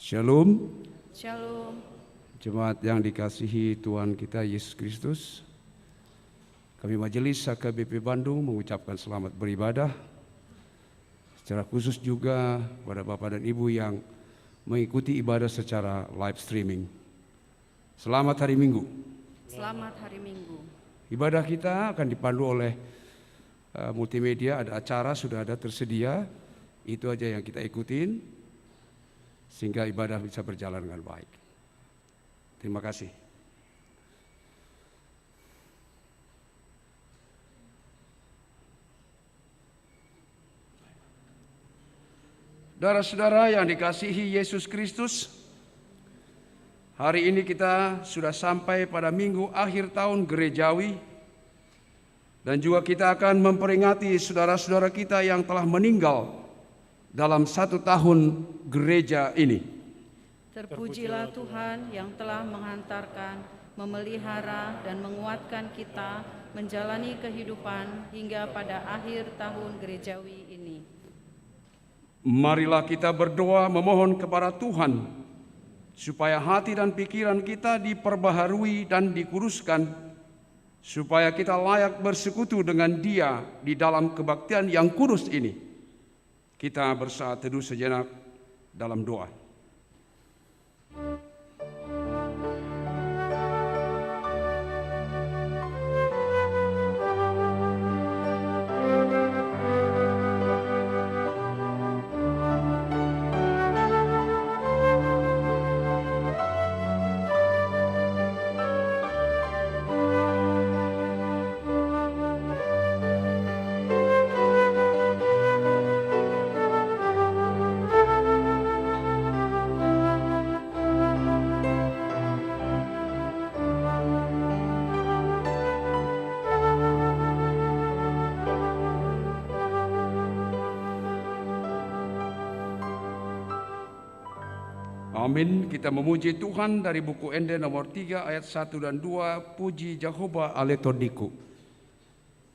Shalom. Shalom. Jemaat yang dikasihi Tuhan kita Yesus Kristus. Kami Majelis HKBP Bandung mengucapkan selamat beribadah. Secara khusus juga pada Bapak dan Ibu yang mengikuti ibadah secara live streaming. Selamat hari Minggu. Selamat hari Minggu. Ibadah kita akan dipandu oleh multimedia, ada acara sudah ada tersedia. Itu aja yang kita ikutin sehingga ibadah bisa berjalan dengan baik. Terima kasih. Saudara-saudara yang dikasihi Yesus Kristus, hari ini kita sudah sampai pada minggu akhir tahun gerejawi dan juga kita akan memperingati saudara-saudara kita yang telah meninggal dalam 1 tahun gereja ini. Terpujilah Tuhan yang telah menghantarkan, memelihara dan menguatkan kita menjalani kehidupan hingga pada akhir tahun gerejawi ini. Marilah kita berdoa memohon kepada Tuhan supaya hati dan pikiran kita diperbaharui dan dikuruskan, supaya kita layak bersekutu dengan Dia di dalam kebaktian yang kudus ini. Kita bersaat teduh sejenak dalam doa. Amin. Kita memuji Tuhan dari buku Ende nomor 3 ayat 1 dan 2. Puji Jehovah Aletodiku. Puji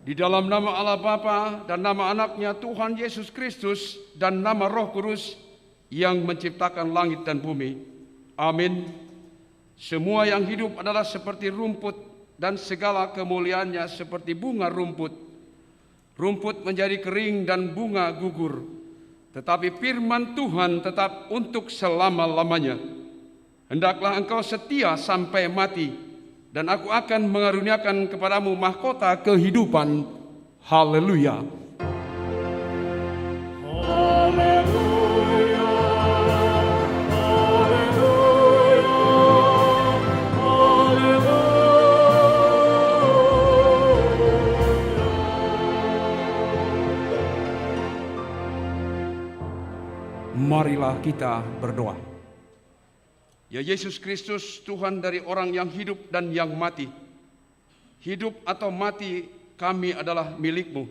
Di dalam nama Allah Bapa dan nama anaknya Tuhan Yesus Kristus dan nama Roh Kudus yang menciptakan langit dan bumi. Amin. Semua yang hidup adalah seperti rumput dan segala kemuliaannya seperti bunga rumput. Rumput menjadi kering dan bunga gugur, tetapi firman Tuhan tetap untuk selama-lamanya. Hendaklah engkau setia sampai mati, dan aku akan mengaruniakan kepadamu mahkota kehidupan. Haleluya. Haleluya. Haleluya. Haleluya. Marilah kita berdoa. Ya Yesus Kristus, Tuhan dari orang yang hidup dan yang mati. Hidup atau mati kami adalah milik-Mu.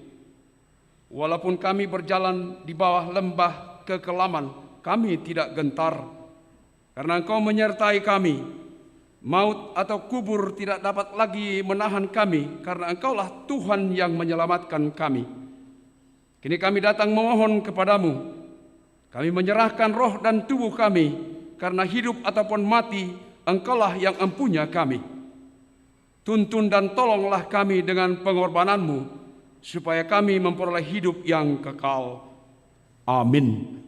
Walaupun kami berjalan di bawah lembah kekelaman, kami tidak gentar. Karena Engkau menyertai kami. Maut atau kubur tidak dapat lagi menahan kami, karena Engkaulah Tuhan yang menyelamatkan kami. Kini kami datang memohon kepadamu. Kami menyerahkan roh dan tubuh kami, karena hidup ataupun mati, Engkaulah yang empunya kami. Tuntun dan tolonglah kami dengan pengorbanan-Mu, supaya kami memperoleh hidup yang kekal. Amin.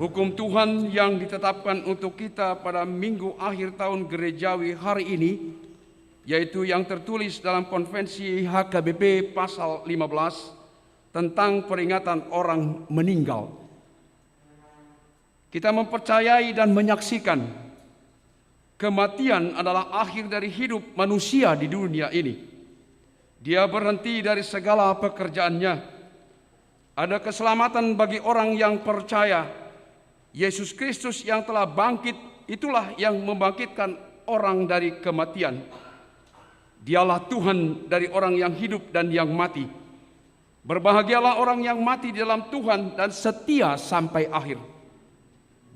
Hukum Tuhan yang ditetapkan untuk kita pada minggu akhir tahun gerejawi hari ini, yaitu yang tertulis dalam konvensi HKBP pasal 15 tentang peringatan orang meninggal. Kita mempercayai dan menyaksikan kematian adalah akhir dari hidup manusia di dunia ini. Dia berhenti dari segala pekerjaannya. Ada keselamatan bagi orang yang percaya. Yesus Kristus yang telah bangkit, itulah yang membangkitkan orang dari kematian. Dialah Tuhan dari orang yang hidup dan yang mati. Berbahagialah orang yang mati di dalam Tuhan dan setia sampai akhir.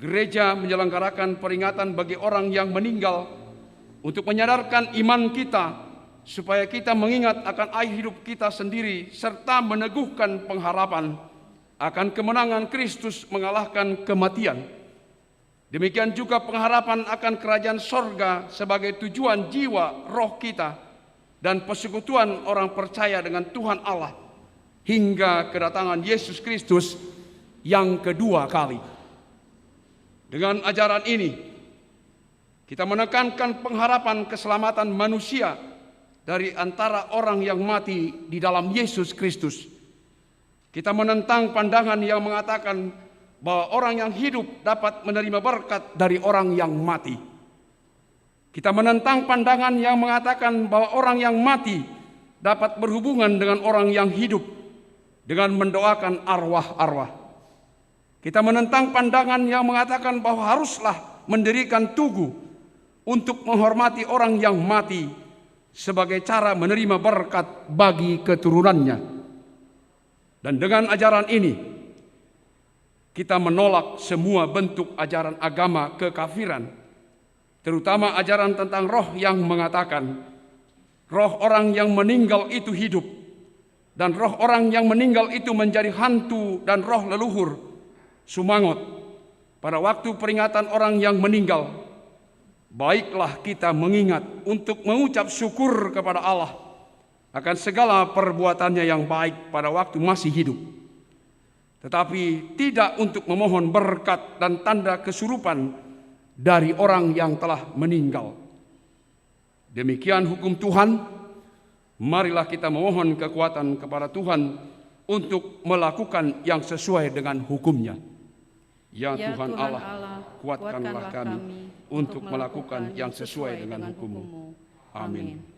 Gereja menyelenggarakan peringatan bagi orang yang meninggal untuk menyadarkan iman kita, supaya kita mengingat akan akhir hidup kita sendiri serta meneguhkan pengharapan akan kemenangan Kristus mengalahkan kematian. Demikian juga pengharapan akan kerajaan sorga sebagai tujuan jiwa roh kita dan persekutuan orang percaya dengan Tuhan Allah hingga kedatangan Yesus Kristus yang kedua kali. Dengan ajaran ini, kita menekankan pengharapan keselamatan manusia dari antara orang yang mati di dalam Yesus Kristus. Kita menentang pandangan yang mengatakan bahwa orang yang hidup dapat menerima berkat dari orang yang mati. Kita menentang pandangan yang mengatakan bahwa orang yang mati dapat berhubungan dengan orang yang hidup dengan mendoakan arwah-arwah. Kita menentang pandangan yang mengatakan bahwa haruslah mendirikan tugu untuk menghormati orang yang mati sebagai cara menerima berkat bagi keturunannya. Dan dengan ajaran ini, kita menolak semua bentuk ajaran agama kekafiran, terutama ajaran tentang roh yang mengatakan roh orang yang meninggal itu hidup, dan roh orang yang meninggal itu menjadi hantu dan roh leluhur Sumangot pada waktu peringatan orang yang meninggal. baiklah kita mengingat untuk mengucap syukur kepada Allah akan segala perbuatannya yang baik pada waktu masih hidup, tetapi tidak untuk memohon berkat dan tanda kesurupan dari orang yang telah meninggal. Demikian hukum Tuhan, marilah kita memohon kekuatan kepada Tuhan untuk melakukan yang sesuai dengan hukum-Nya. Ya Tuhan Allah, kuatkanlah kami untuk melakukan yang sesuai dengan hukum-Mu. Amin.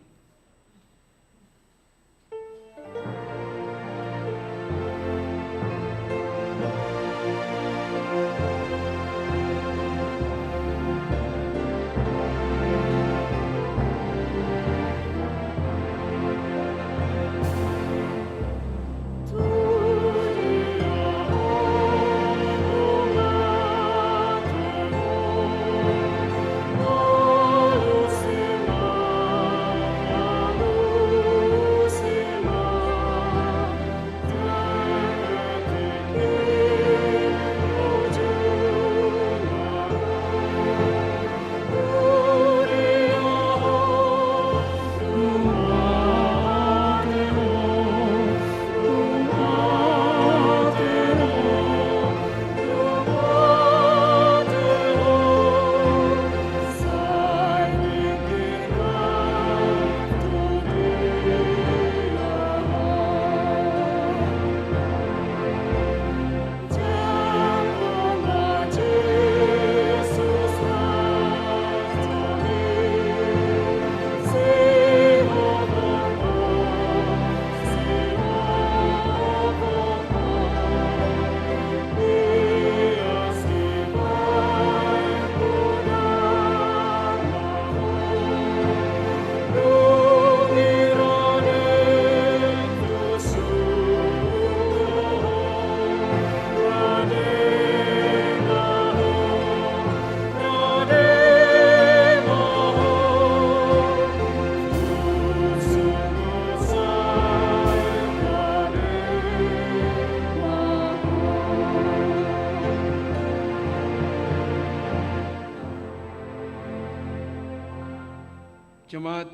Jemaat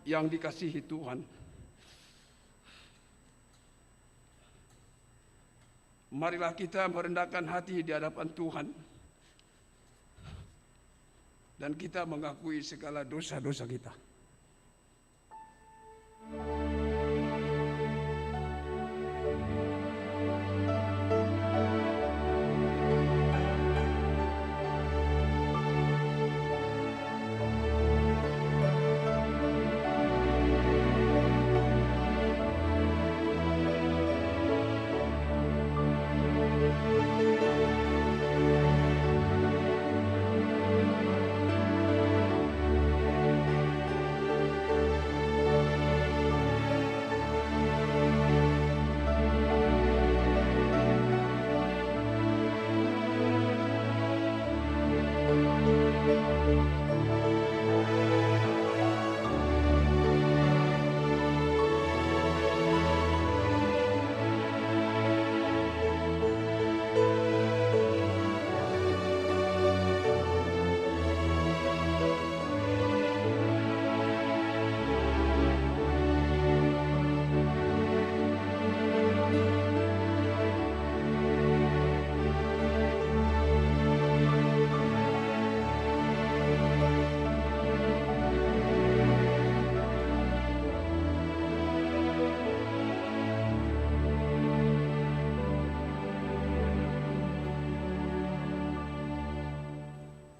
yang dikasihi Tuhan, marilah kita merendahkan hati di hadapan Tuhan dan kita mengakui segala dosa-dosa kita.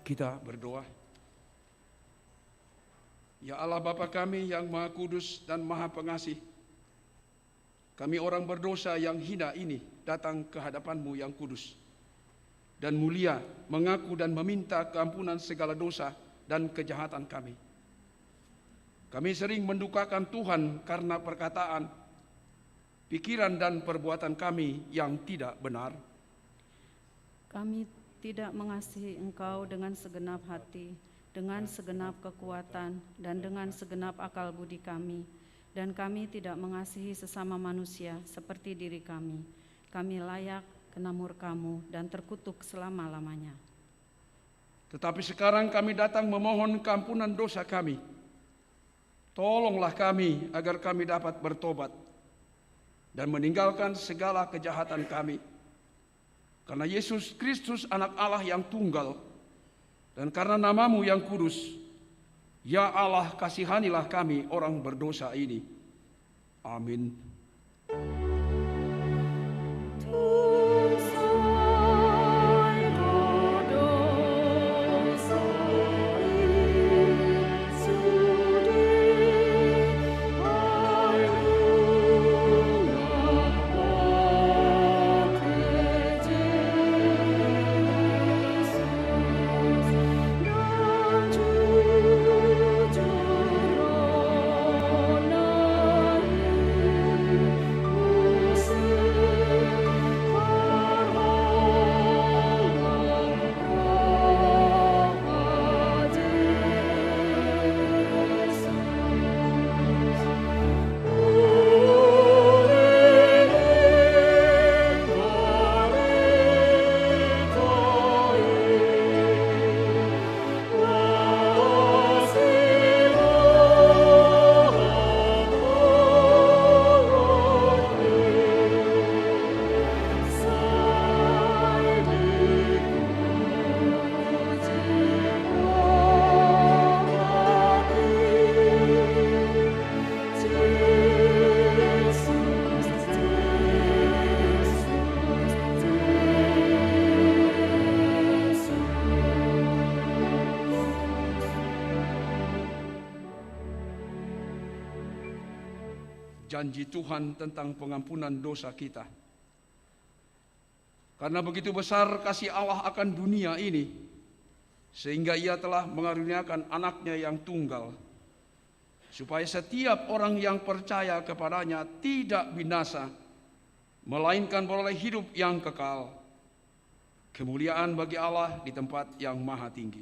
Kita berdoa. Ya Allah Bapa kami yang Maha Kudus dan Maha Pengasih, kami orang berdosa yang hina ini datang ke hadapan-Mu yang kudus dan mulia, mengaku dan meminta keampunan segala dosa dan kejahatan kami. Kami sering mendukakan Tuhan karena perkataan, pikiran dan perbuatan kami yang tidak benar. Kami tidak mengasihi Engkau dengan segenap hati, dengan segenap kekuatan, dan dengan segenap akal budi kami. Dan kami tidak mengasihi sesama manusia seperti diri kami. Kami layak kena murka-Mu dan terkutuk selama-lamanya. Tetapi sekarang kami datang memohon keampunan dosa kami. Tolonglah kami agar kami dapat bertobat dan meninggalkan segala kejahatan kami. Karena Yesus Kristus anak Allah yang tunggal, dan karena namamu yang kudus, ya Allah, kasihanilah kami orang berdosa ini. Amin. Janji Tuhan tentang pengampunan dosa kita. Karena begitu besar kasih Allah akan dunia ini, sehingga Ia telah mengaruniakan anaknya yang tunggal, supaya setiap orang yang percaya kepadanya tidak binasa, melainkan beroleh hidup yang kekal. Kemuliaan bagi Allah di tempat yang maha tinggi.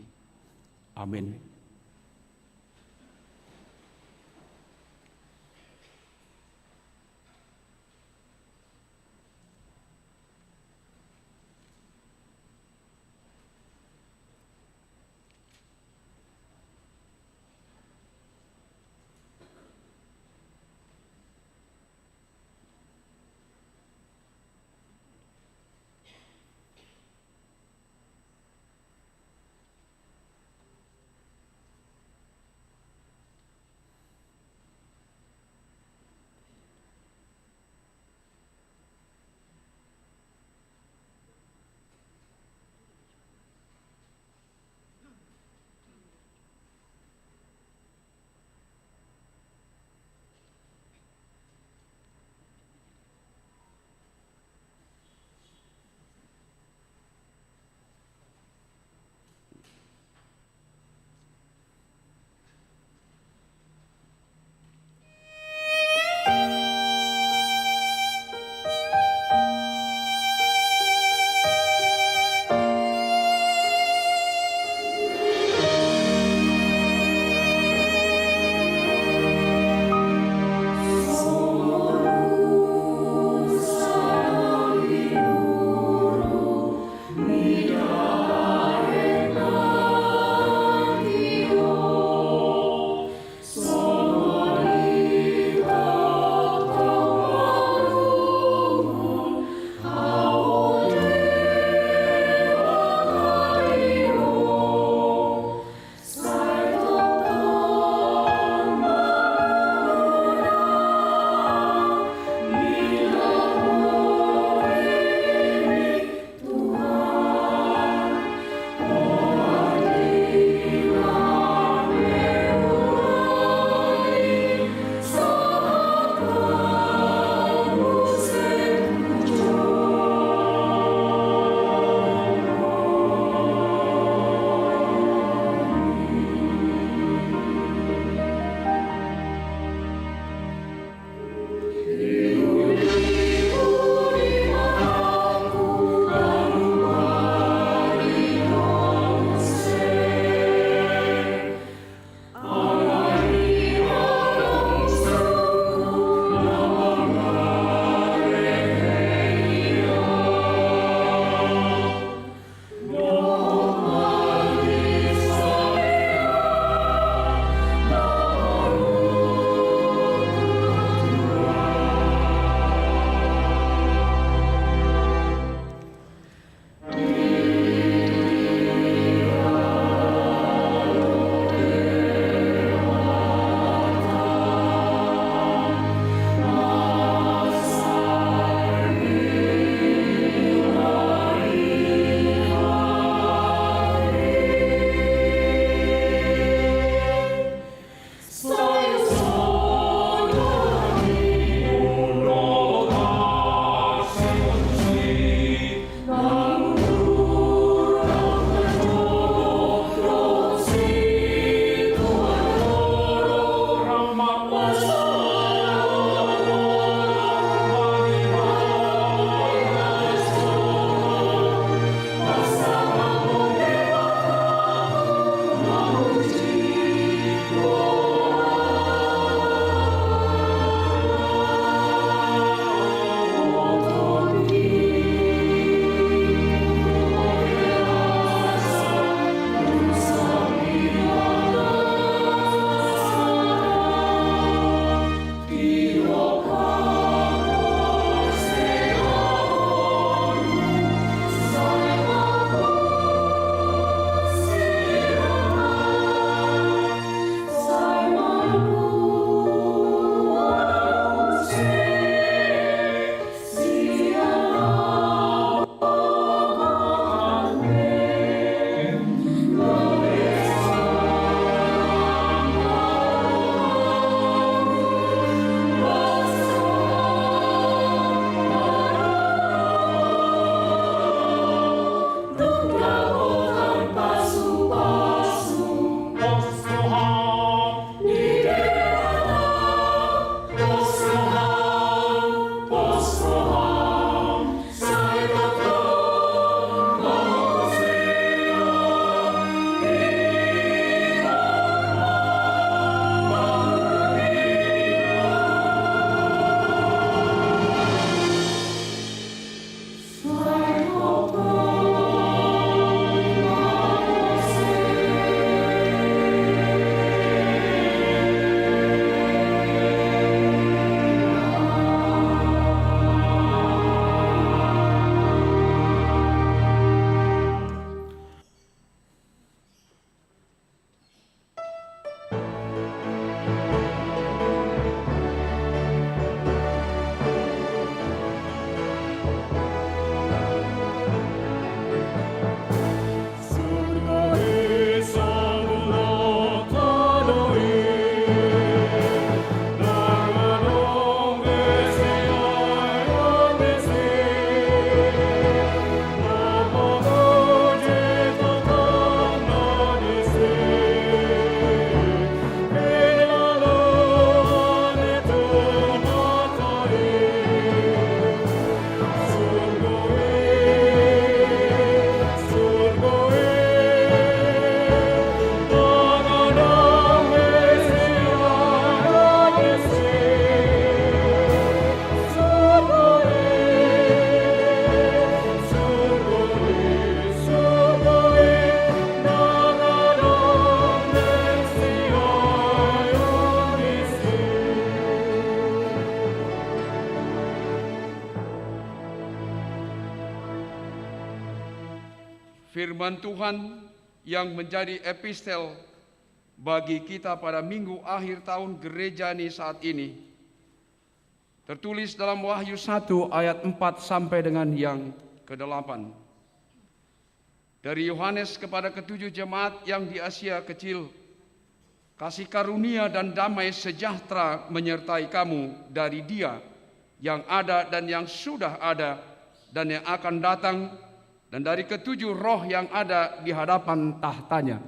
Amin. Firman Tuhan yang menjadi epistel bagi kita pada minggu akhir tahun gereja ini saat ini tertulis dalam Wahyu 1 ayat 4 sampai dengan yang ke-8. Dari Yohanes kepada ketujuh jemaat yang di Asia Kecil, kasih karunia dan damai sejahtera menyertai kamu dari Dia yang ada dan yang sudah ada dan yang akan datang, dan dari ketujuh roh yang ada di hadapan tahtanya.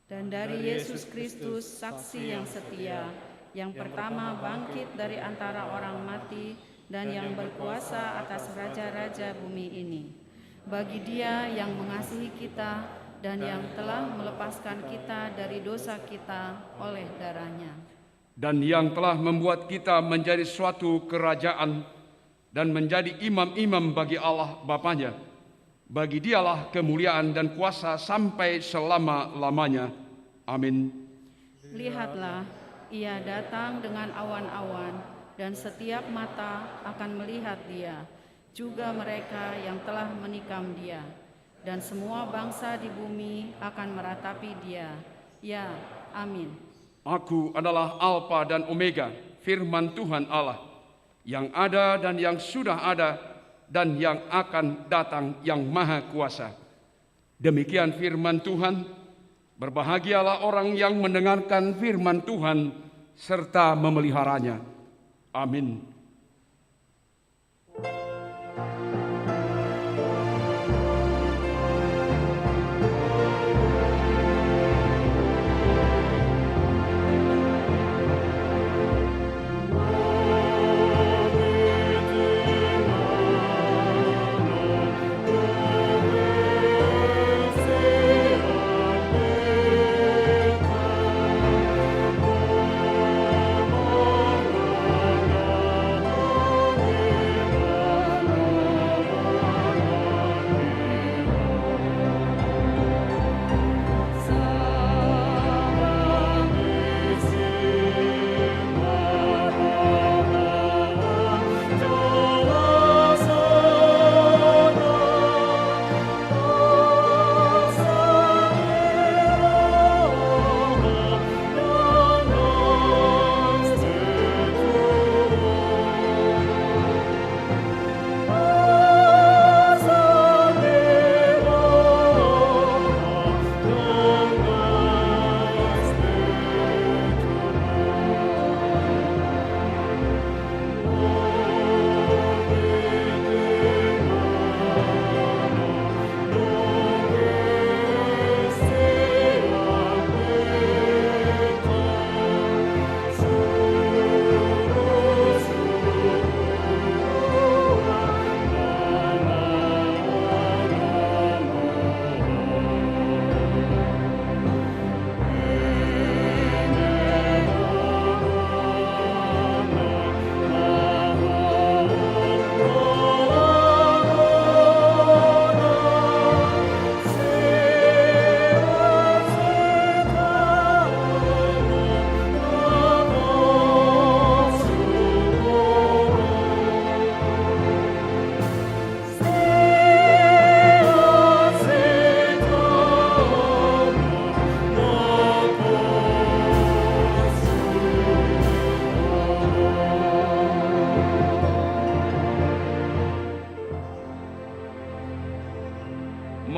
Dan dari Yesus Kristus, saksi yang setia, yang pertama bangkit dari antara orang mati dan yang berkuasa atas raja-raja bumi ini. Bagi Dia yang mengasihi kita dan yang telah melepaskan kita dari dosa kita oleh darah-Nya. Dan yang telah membuat kita menjadi suatu kerajaan dan menjadi imam-imam bagi Allah Bapanya. Bagi Dialah kemuliaan dan kuasa sampai selama-lamanya. Amin. Lihatlah, Ia datang dengan awan-awan, dan setiap mata akan melihat Dia, juga mereka yang telah menikam Dia, dan semua bangsa di bumi akan meratapi Dia. Ya, amin. Aku adalah Alfa dan Omega, firman Tuhan Allah, yang ada dan yang sudah ada, dan yang akan datang, yang Maha Kuasa. Demikian firman Tuhan. Berbahagialah orang yang mendengarkan firman Tuhan serta memeliharanya. Amin.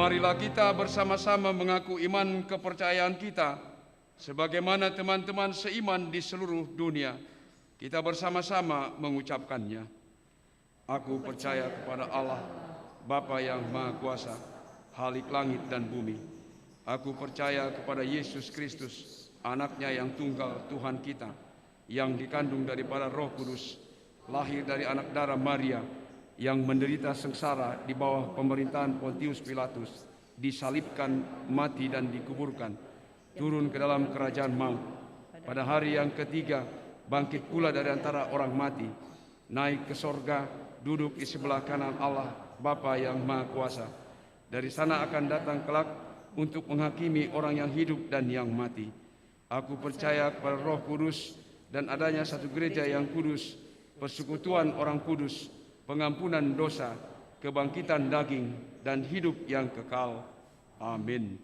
Marilah kita bersama-sama mengaku iman kepercayaan kita sebagaimana teman-teman seiman di seluruh dunia. Kita bersama-sama mengucapkannya. Aku percaya kepada Allah, Bapa yang Maha Kuasa, Khalik langit dan bumi. Aku percaya kepada Yesus Kristus, Anaknya yang tunggal Tuhan kita, yang dikandung daripada Roh Kudus, lahir dari anak darah Maria, yang menderita sengsara di bawah pemerintahan Pontius Pilatus, disalibkan, mati dan dikuburkan, turun ke dalam kerajaan maut. Pada hari yang ketiga, bangkit pula dari antara orang mati, naik ke sorga, duduk di sebelah kanan Allah, Bapa yang Maha Kuasa. Dari sana akan datang kelak untuk menghakimi orang yang hidup dan yang mati. Aku percaya kepada Roh Kudus dan adanya satu gereja yang kudus, persekutuan orang kudus, pengampunan dosa, kebangkitan daging, dan hidup yang kekal. Amin.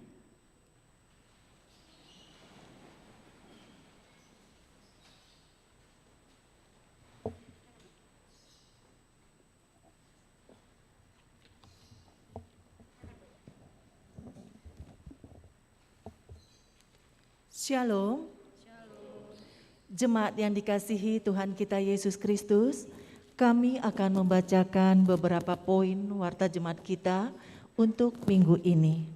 Shalom. Jemaat yang dikasihi Tuhan kita Yesus Kristus, kami akan membacakan beberapa poin warta jemaat kita untuk minggu ini.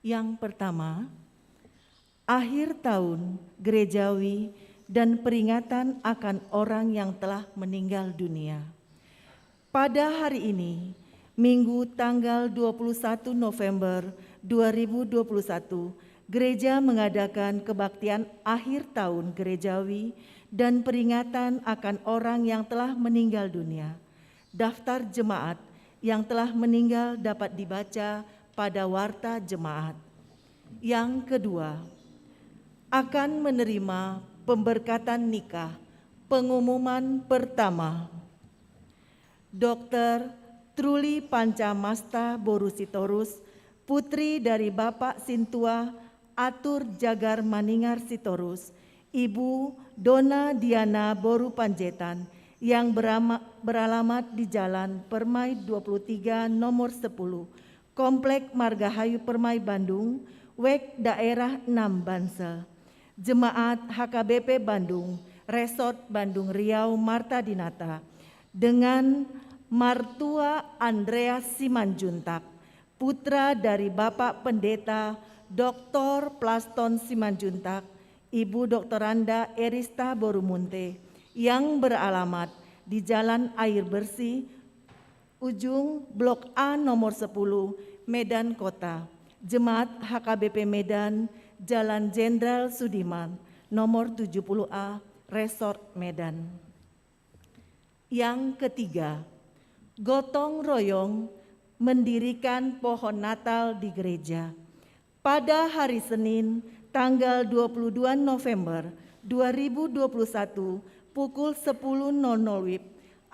Yang pertama, akhir tahun gerejawi dan peringatan akan orang yang telah meninggal dunia. Pada hari ini, Minggu tanggal 21 November 2021, gereja mengadakan kebaktian akhir tahun gerejawi dan peringatan akan orang yang telah meninggal dunia. Daftar jemaat yang telah meninggal dapat dibaca pada warta jemaat. Yang kedua, akan menerima pemberkatan nikah. Pengumuman pertama, Dr. Truli Pancamasta Borusitorus, putri dari Bapak Sintua Atur Jagar Maningar Sitorus, Ibu Dona Diana Boru Panjetan, yang beralamat di Jalan Permai 23 nomor 10, Komplek Margahayu Permai Bandung, WEK Daerah 6 Bansel. Jemaat HKBP Bandung, Resort Bandung Riau Marta Dinata, dengan Martua Andreas Simanjuntak, putra dari Bapak Pendeta Dr. Plaston Simanjuntak, Ibu Doktoranda Erista Borumunte, yang beralamat di Jalan Air Bersih, ujung Blok A nomor 10, Medan Kota. Jemaat HKBP Medan, Jalan Jenderal Sudirman, nomor 70A, Resort Medan. Yang ketiga, gotong royong mendirikan pohon Natal di gereja. Pada hari Senin, tanggal 22 November 2021, pukul 10.00 WIB,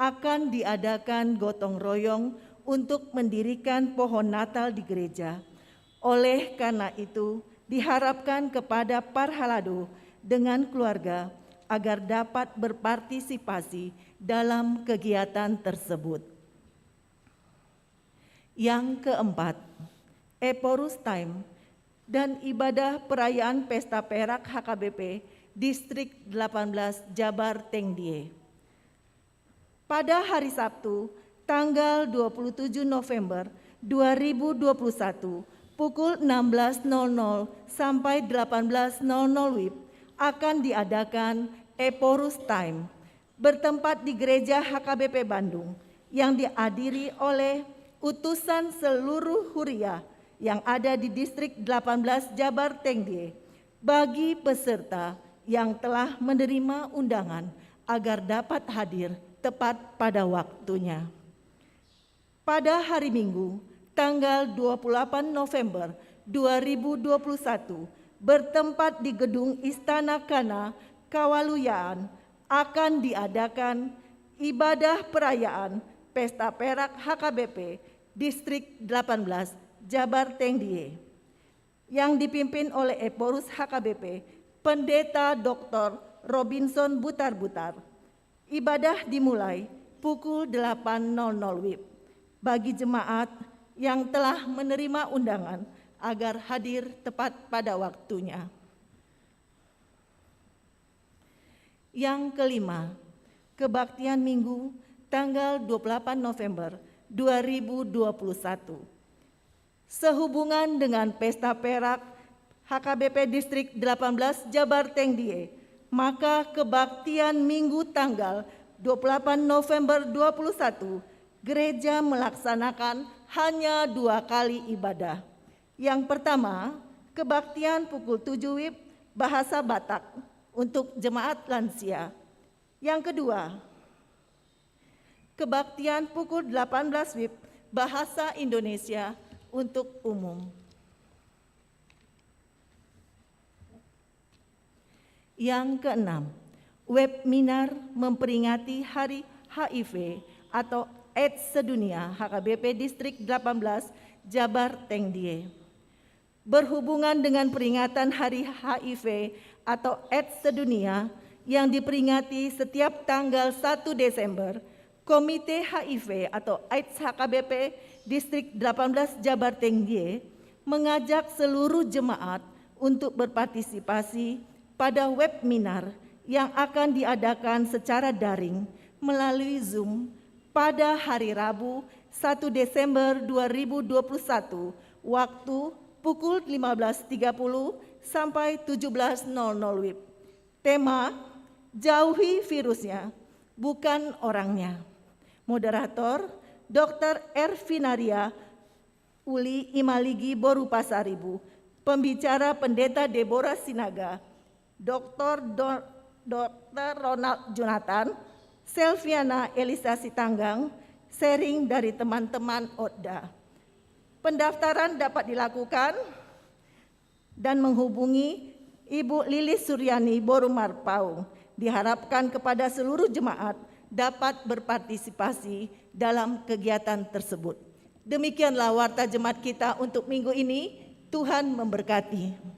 akan diadakan gotong royong untuk mendirikan pohon Natal di gereja. Oleh karena itu, diharapkan kepada Parhalado dengan keluarga agar dapat berpartisipasi dalam kegiatan tersebut. Yang keempat, Eporus Time dan ibadah perayaan Pesta Perak HKBP Distrik 18 Jabar Tengdie. Pada hari Sabtu, tanggal 27 November 2021, pukul 16.00 sampai 18.00 WIB, akan diadakan Eporus Time bertempat di Gereja HKBP Bandung yang dihadiri oleh utusan seluruh Huria yang ada di Distrik 18 Jabar Tengdie bagi peserta yang telah menerima undangan agar dapat hadir tepat pada waktunya. Pada hari Minggu, tanggal 28 November 2021, bertempat di Gedung Istana Kana, Kawaluyaan, akan diadakan ibadah perayaan Pesta Perak HKBP Distrik 18 Jabar Tengdie yang dipimpin oleh Eporus HKBP Pendeta Dr. Robinson Butar-Butar. Ibadah dimulai pukul 8.00 WIB bagi jemaat yang telah menerima undangan agar hadir tepat pada waktunya. Yang kelima, kebaktian Minggu tanggal 28 November 2021. Sehubungan dengan Pesta Perak HKBP Distrik 18 Jabar Tengdie, maka kebaktian Minggu tanggal 28 November 2021, gereja melaksanakan hanya 2 kali ibadah. Yang pertama, kebaktian pukul 7 WIB bahasa Batak untuk jemaat lansia. Yang kedua, kebaktian pukul 18 WIB bahasa Indonesia untuk umum. Yang keenam, webinar memperingati Hari HIV atau AIDS Sedunia HKBP Distrik 18 Jabar Tengdie. Berhubungan dengan peringatan Hari HIV atau AIDS Sedunia yang diperingati setiap tanggal 1 Desember, Komite HIV atau AIDS HKBP Distrik 18 Jabar Tengdie mengajak seluruh jemaat untuk berpartisipasi pada webinar yang akan diadakan secara daring melalui Zoom pada hari Rabu 1 Desember 2021 waktu pukul 15.30 sampai 17.00 WIB. Tema, jauhi virusnya, bukan orangnya. Moderator, Dr. Ervinaria Uli Imaligi Boru Pasaribu. Pembicara Pendeta Deborah Sinaga, Dr. Ronald Jonathan, Selviana Elisa Sitanggang, sharing dari teman-teman ODA. Pendaftaran dapat dilakukan dan menghubungi Ibu Lilis Suryani Borumar Paung. Diharapkan kepada seluruh jemaat dapat berpartisipasi dalam kegiatan tersebut. Demikianlah warta jemaat kita untuk minggu ini. Tuhan memberkati.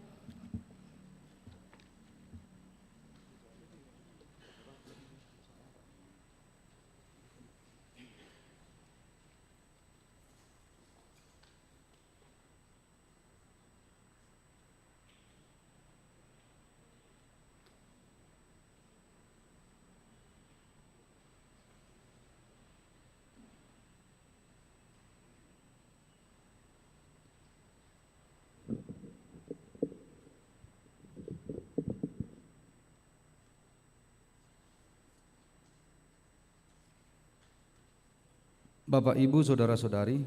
Bapak, Ibu, Saudara-saudari,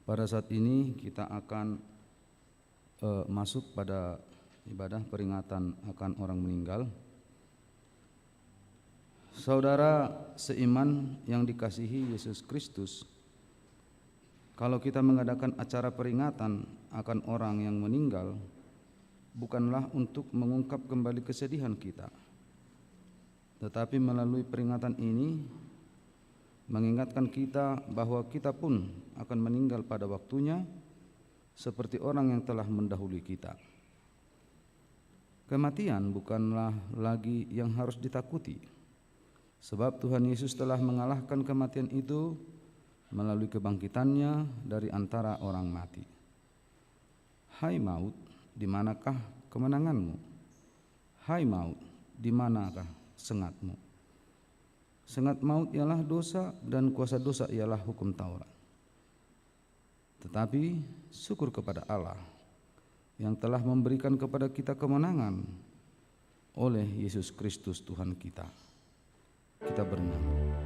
pada saat ini kita akan masuk pada ibadah peringatan akan orang meninggal. Saudara seiman yang dikasihi Yesus Kristus, kalau kita mengadakan acara peringatan akan orang yang meninggal, bukanlah untuk mengungkap kembali kesedihan kita, tetapi melalui peringatan ini mengingatkan kita bahwa kita pun akan meninggal pada waktunya seperti orang yang telah mendahului kita. Kematian bukanlah lagi yang harus ditakuti, sebab Tuhan Yesus telah mengalahkan kematian itu melalui kebangkitannya dari antara orang mati. Hai maut, di manakah kemenanganmu? Hai maut, di manakah sengatmu? Sengat maut ialah dosa dan kuasa dosa ialah hukum Taurat. Tetapi syukur kepada Allah yang telah memberikan kepada kita kemenangan oleh Yesus Kristus Tuhan kita. Kita bernyanyi.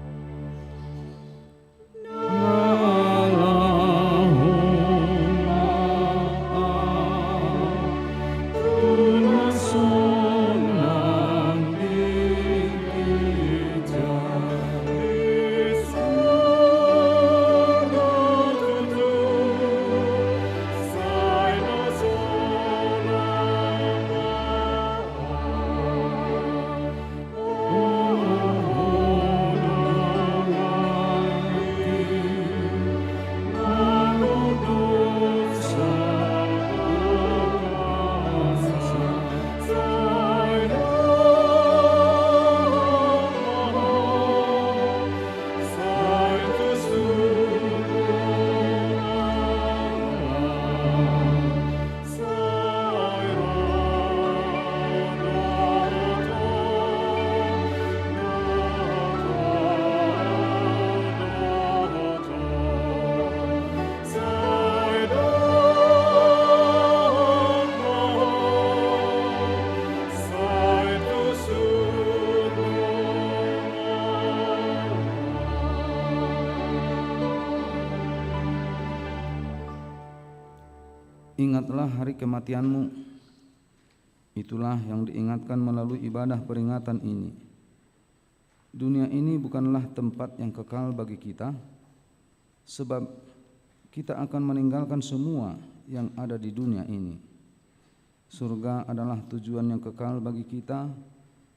Ingatlah hari kematianmu, itulah yang diingatkan melalui ibadah peringatan ini. Dunia ini bukanlah tempat yang kekal bagi kita, sebab kita akan meninggalkan semua yang ada di dunia ini. Surga adalah tujuan yang kekal bagi kita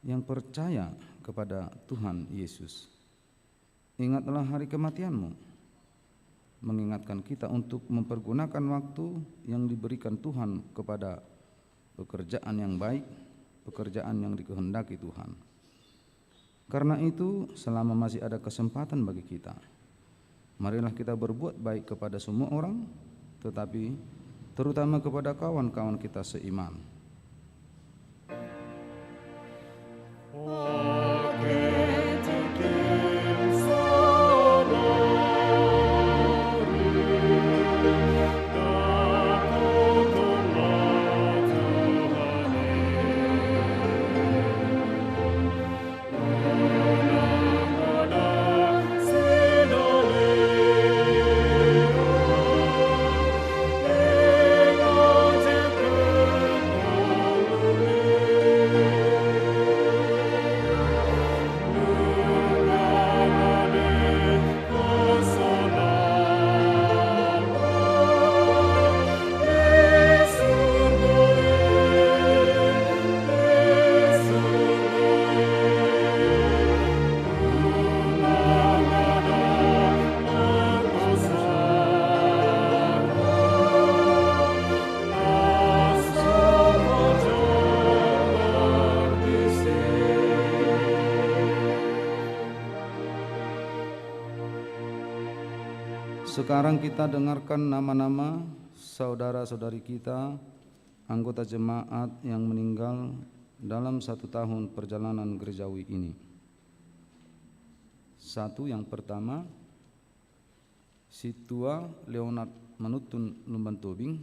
yang percaya kepada Tuhan Yesus. Ingatlah hari kematianmu, mengingatkan kita untuk mempergunakan waktu yang diberikan Tuhan kepada pekerjaan yang baik, pekerjaan yang dikehendaki Tuhan. Karena itu, selama masih ada kesempatan bagi kita, marilah kita berbuat baik kepada semua orang, tetapi terutama kepada kawan-kawan kita seiman. Sekarang kita dengarkan nama-nama saudara-saudari kita, anggota jemaat yang meninggal dalam 1 tahun perjalanan gerejawi ini. 1, yang pertama, Situa Leonard Manutun Lumbantobing,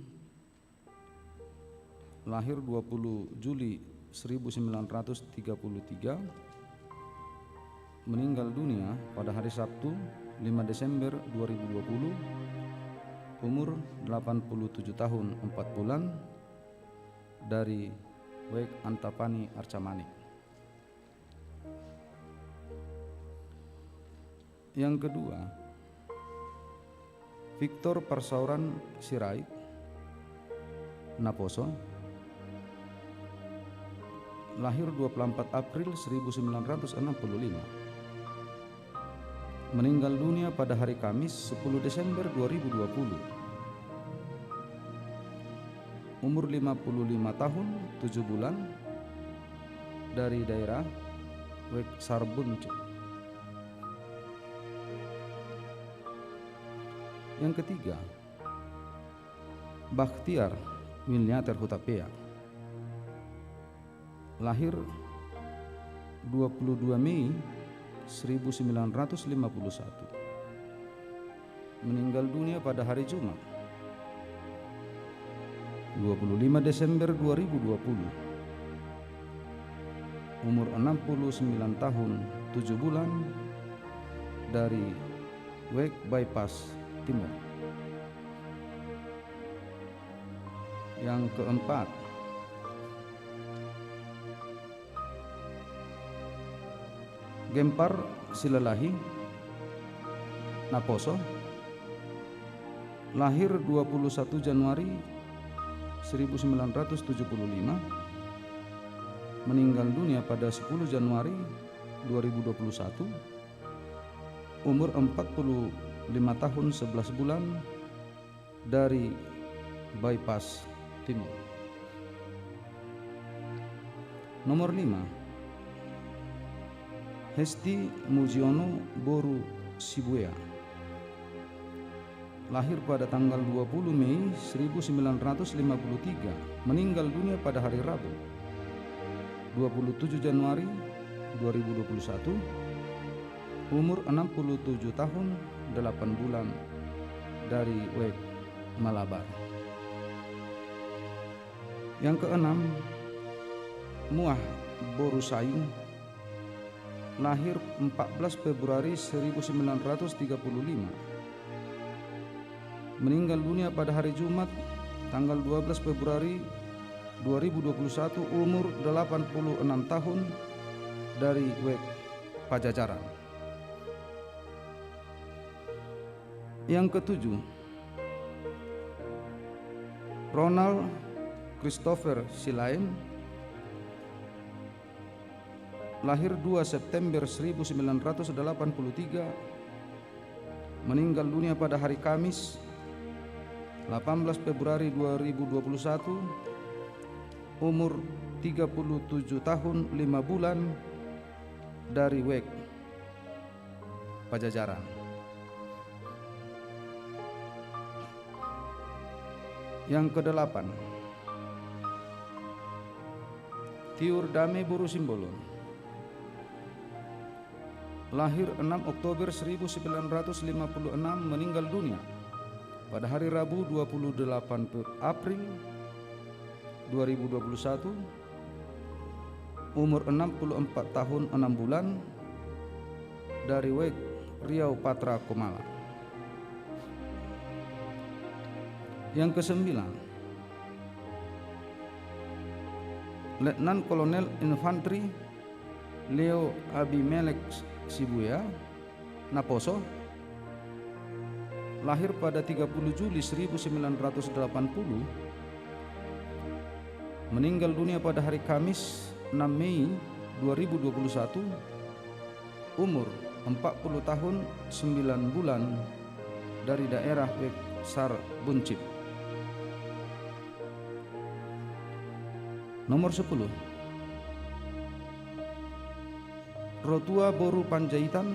lahir 20 Juli 1933, meninggal dunia pada hari Sabtu 5 Desember 2020, umur 87 tahun 4 bulan, dari Wek Antapani Arcamani. Yang kedua, Victor Parsauran Sirait Naposo, lahir 24 April 1965, meninggal dunia pada hari Kamis 10 Desember 2020, umur 55 tahun 7 bulan, dari daerah Wek Sarbunce. Yang ketiga, Bakhtiar Milnyater Hutapea, lahir 22 Mei 1951, meninggal dunia pada hari Jumat 25 Desember 2020, umur 69 tahun 7 bulan, dari Wek Bypass Timur. Yang keempat, Gempar Silalahi Naposo, lahir 21 Januari 1975, meninggal dunia pada 10 Januari 2021, umur 45 tahun 11 bulan, dari Bypass Timur. Nomor 5, Hesti Mujiono Boru Sibuya, lahir pada tanggal 20 Mei 1953, meninggal dunia pada hari Rabu 27 Januari 2021, umur 67 tahun 8 bulan, dari Wek Malabar. Yang keenam, Muah Boru Saing, lahir 14 Februari 1935, meninggal dunia pada hari Jumat tanggal 12 Februari 2021, umur 86 tahun, dari Wek Pajajaran. Yang ketujuh, Ronald Christopher Silaem, lahir 2 September 1983, meninggal dunia pada hari Kamis 18 Februari 2021, umur 37 tahun 5 bulan, dari Wek, Pajajaran. Yang ke-8, Tiur Dame Buru Simbolon, lahir 6 Oktober 1956, meninggal dunia pada hari Rabu 28 April 2021, umur 64 tahun 6 bulan, dari Wek, Riau Patra Komala. Yang ke-9, Letnan Kolonel Infantri Leo Abimelek Sibuya Naposo, lahir pada 30 Juli 1980, meninggal dunia pada hari Kamis 6 Mei 2021, umur 40 tahun 9 bulan, dari daerah Wek Sar Buncit. Nomor 10, Rotua Boru Panjaitan,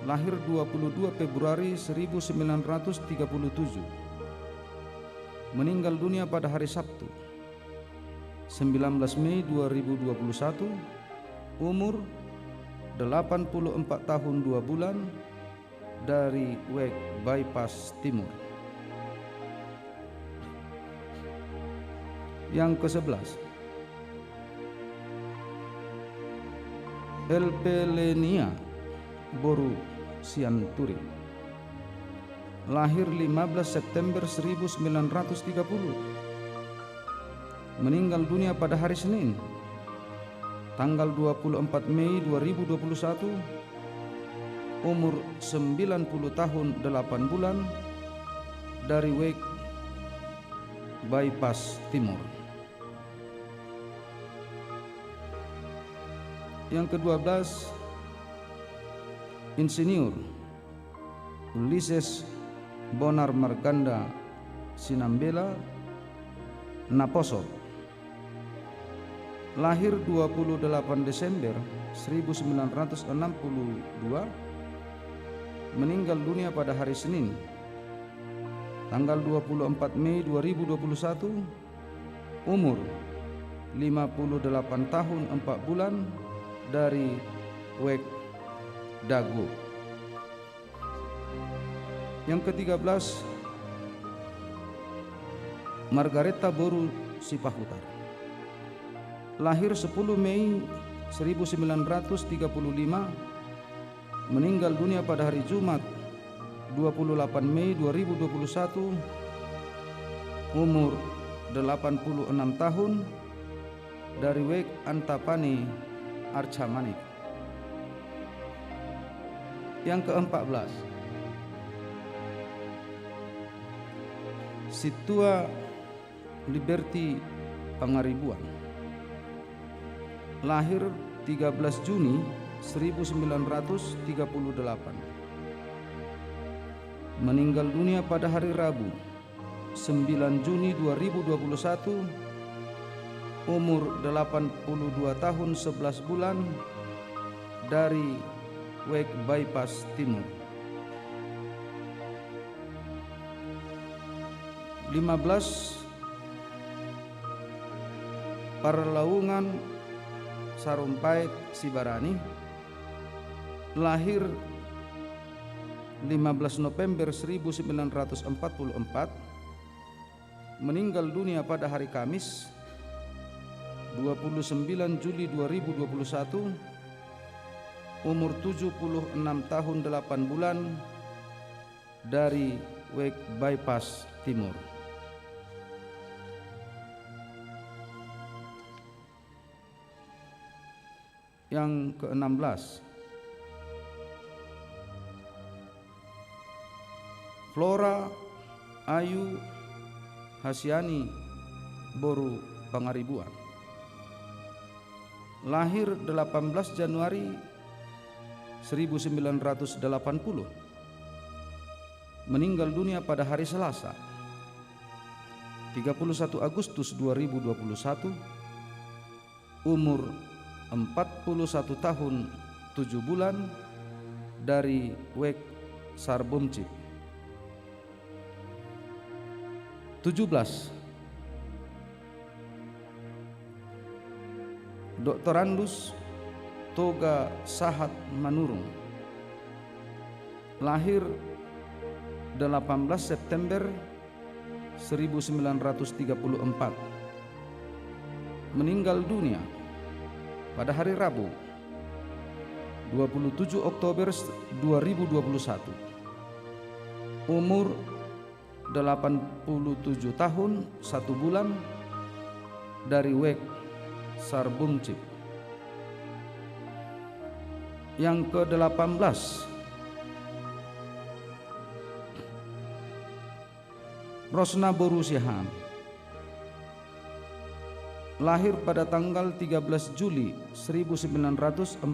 lahir 22 Februari 1937, meninggal dunia pada hari Sabtu 19 Mei 2021, umur 84 tahun 2 bulan, dari Wek Bypass Timur. Yang ke-11, Elpelenia Boru Sianturi, lahir 15 September 1930, meninggal dunia pada hari Senin tanggal 24 Mei 2021, umur 90 tahun 8 bulan, dari Wek Bypass Timur. Yang ke-12, Insinyur Ulysses Bonar Marganda Sinambela Naposo, lahir 28 Desember 1962, meninggal dunia pada hari Senin tanggal 24 Mei 2021, umur 58 tahun 4 bulan, dari Wek Dago. Yang ke-13, Margareta Boru Sipahutar, lahir 10 Mei 1935, meninggal dunia pada hari Jumat 28 Mei 2021, umur 86 tahun, dari Wek Antapani Arcamanik. Yang ke-14, Situa Liberty Pangaribuan, lahir 13 Juni 1938, meninggal dunia pada hari Rabu 9 Juni 2021, umur 82 tahun 11 bulan, dari Wek Bypass Timur. 15, Parlaungan Sarumpait Sibarani, lahir 15 November 1944, meninggal dunia pada hari Kamis 29 Juli 2021, umur 76 tahun 8 bulan, dari Wek Bypass Timur. Yang ke-16, Flora Ayu Hasiani Boru 1980. Meninggal dunia pada hari Selasa 31 Agustus 2021, umur 41 tahun 7 bulan, dari Wek Sarbumcip. 17. Dr. Andus Toga Sahat Manurung, lahir 18 September 1934, meninggal dunia pada hari Rabu 27 Oktober 2021, umur 87 tahun 1 bulan, dari Wek Sarbumcip. Yang ke-18, Rosna Borusihan, lahir pada tanggal 13 Juli 1941,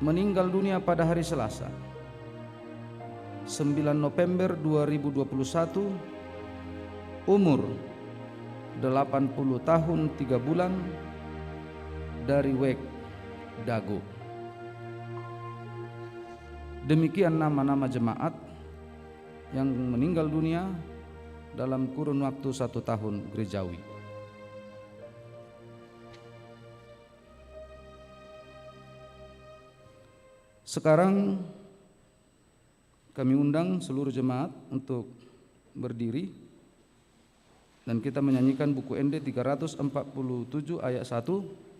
meninggal dunia pada hari Selasa 9 November 2021, umur 80 tahun 3 bulan, dari Wek Dago. Demikian nama-nama jemaat yang meninggal dunia dalam kurun waktu 1 tahun gerejawi. Sekarang kami undang seluruh jemaat untuk berdiri dan kita menyanyikan buku ND 347 ayat 1.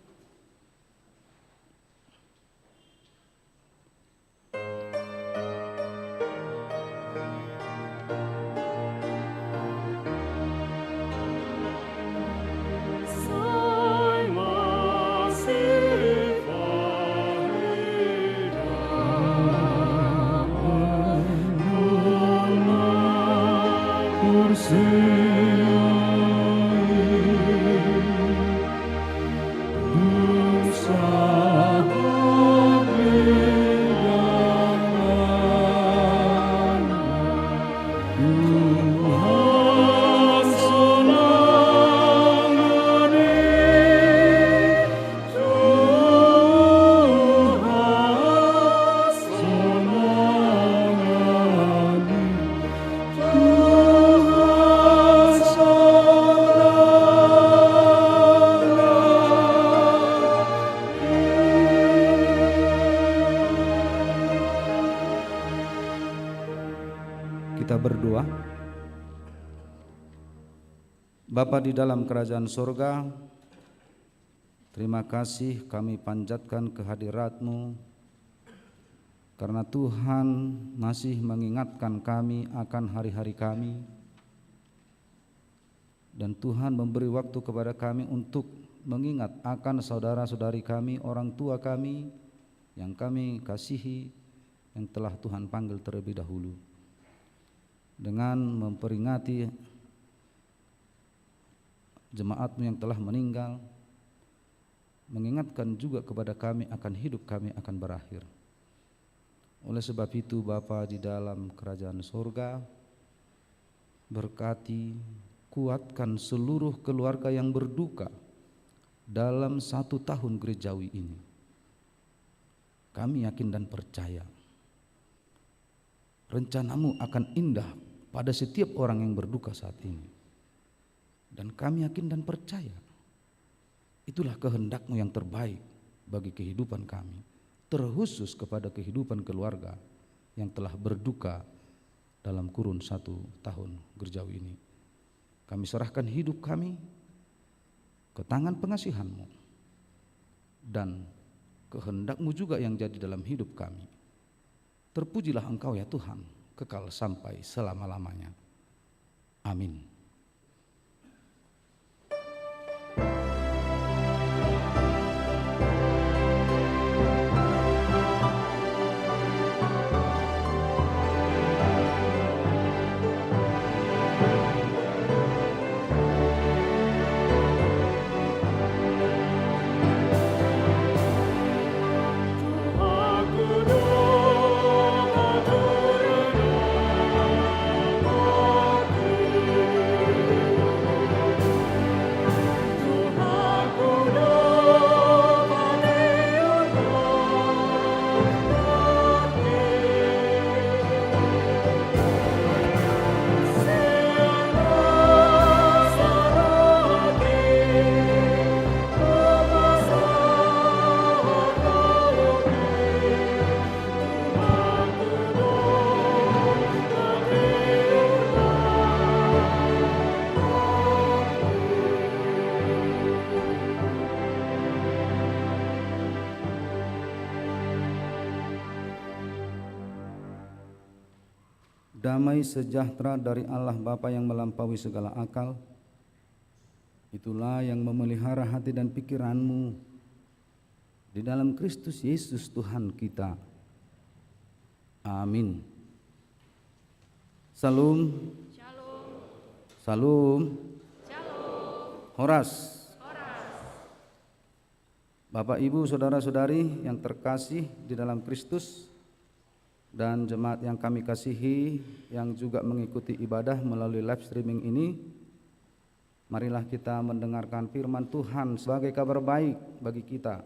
Kita berdoa. Bapa di dalam kerajaan sorga, terima kasih kami panjatkan kehadirat-Mu karena Tuhan masih mengingatkan kami akan hari-hari kami, dan Tuhan memberi waktu kepada kami untuk mengingat akan saudara-saudari kami, orang tua kami yang kami kasihi, yang telah Tuhan panggil terlebih dahulu. Dengan memperingati jemaat-Mu yang telah meninggal, mengingatkan juga kepada kami akan hidup kami akan berakhir. Oleh sebab itu Bapa di dalam kerajaan surga, berkati, kuatkan seluruh keluarga yang berduka dalam 1 tahun gerejawi ini. Kami yakin dan percaya rencana-Mu akan indah pada setiap orang yang berduka saat ini. Dan kami yakin dan percaya itulah kehendak-Mu yang terbaik bagi kehidupan kami, terkhusus kepada kehidupan keluarga yang telah berduka dalam kurun 1 tahun gerejawi ini. Kami serahkan hidup kami ke tangan pengasihan-Mu, dan kehendak-Mu juga yang jadi dalam hidup kami. Terpujilah Engkau ya Tuhan, kekal sampai selama-lamanya. Amin. Damai sejahtera dari Allah Bapa yang melampaui segala akal, itulah yang memelihara hati dan pikiranmu di dalam Kristus Yesus Tuhan kita. Amin. Salam. Shalom. Salam. Shalom. Horas. Horas. Bapak, Ibu, saudara-saudari yang terkasih di dalam Kristus, dan jemaat yang kami kasihi yang juga mengikuti ibadah melalui live streaming ini, marilah kita mendengarkan firman Tuhan sebagai kabar baik bagi kita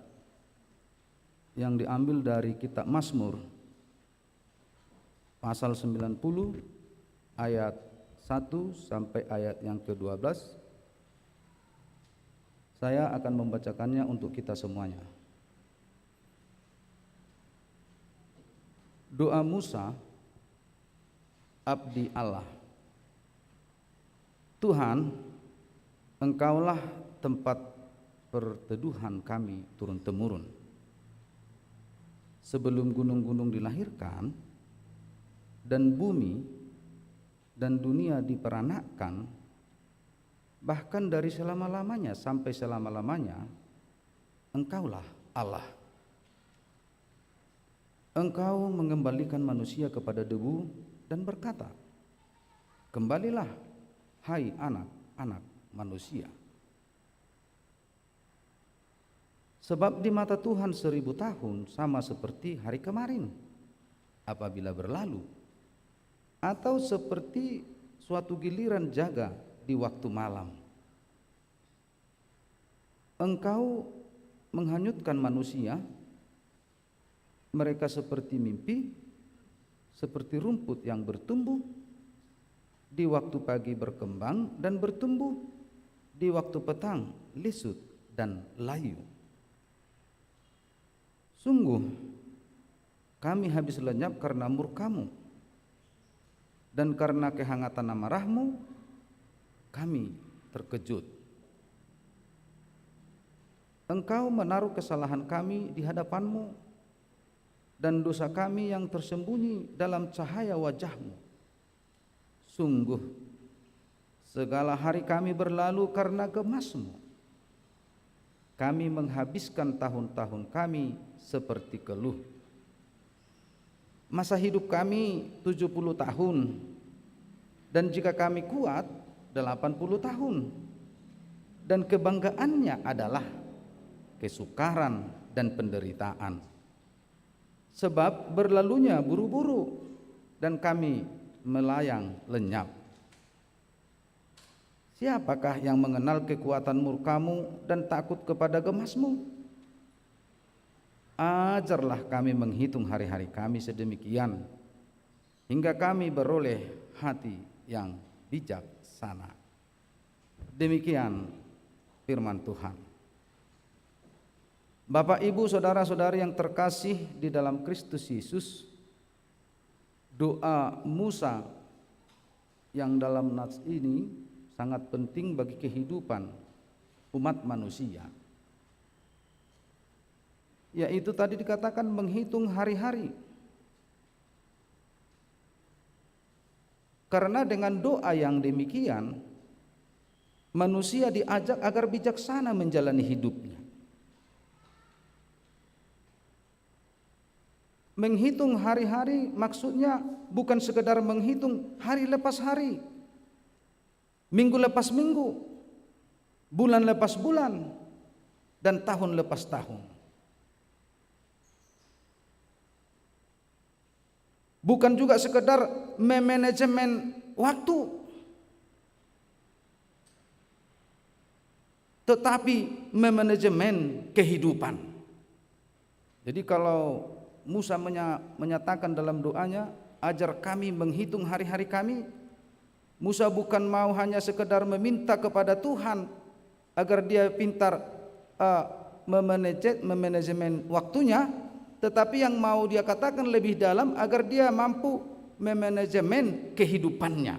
yang diambil dari kitab Mazmur pasal 90 ayat 1 sampai ayat yang ke-12. Saya akan membacakannya untuk kita semuanya. Doa Musa, abdi Allah. Tuhan, Engkaulah tempat perteduhan kami turun-temurun. Sebelum gunung-gunung dilahirkan dan bumi dan dunia diperanakkan, bahkan dari selama-lamanya sampai selama-lamanya, Engkaulah Allah. Engkau mengembalikan manusia kepada debu dan berkata, kembalilah, hai anak-anak manusia. Sebab di mata Tuhan 1000 tahun sama seperti hari kemarin apabila berlalu, atau seperti suatu giliran jaga di waktu malam. Engkau menghanyutkan manusia, mereka seperti mimpi, seperti rumput yang bertumbuh, di waktu pagi berkembang dan bertumbuh, di waktu petang lisut dan layu. Sungguh kami habis lenyap karena murka-Mu, dan karena kehangatan amarah-Mu kami terkejut. Engkau menaruh kesalahan kami di hadapan-Mu, dan dosa kami yang tersembunyi dalam cahaya wajah-Mu. Sungguh segala hari kami berlalu karena gemas-Mu. Kami menghabiskan tahun-tahun kami seperti keluh. Masa hidup kami 70 tahun, dan jika kami kuat 80 tahun. Dan kebanggaannya adalah kesukaran dan penderitaan. Sebab berlalunya buru-buru dan kami melayang lenyap. Siapakah yang mengenal kekuatan murka-Mu dan takut kepada gemas-Mu? Ajarlah kami menghitung hari-hari kami sedemikian, hingga kami beroleh hati yang bijaksana. Demikian firman Tuhan. Bapak, Ibu, saudara-saudari yang terkasih di dalam Kristus Yesus, doa Musa yang dalam nats ini sangat penting bagi kehidupan umat manusia. Yaitu tadi dikatakan menghitung hari-hari. Karena dengan doa yang demikian, manusia diajak agar bijaksana menjalani hidupnya. Menghitung hari-hari maksudnya bukan sekedar menghitung hari lepas hari, minggu lepas minggu, bulan lepas bulan, dan tahun lepas tahun. Bukan juga sekedar memanajemen waktu, tetapi memanajemen kehidupan. Jadi kalau Musa menyatakan dalam doanya, ajar kami menghitung hari-hari kami, Musa bukan mau hanya sekedar meminta kepada Tuhan agar dia pintar memanajemen waktunya, tetapi yang mau dia katakan lebih dalam agar dia mampu memanajemen kehidupannya,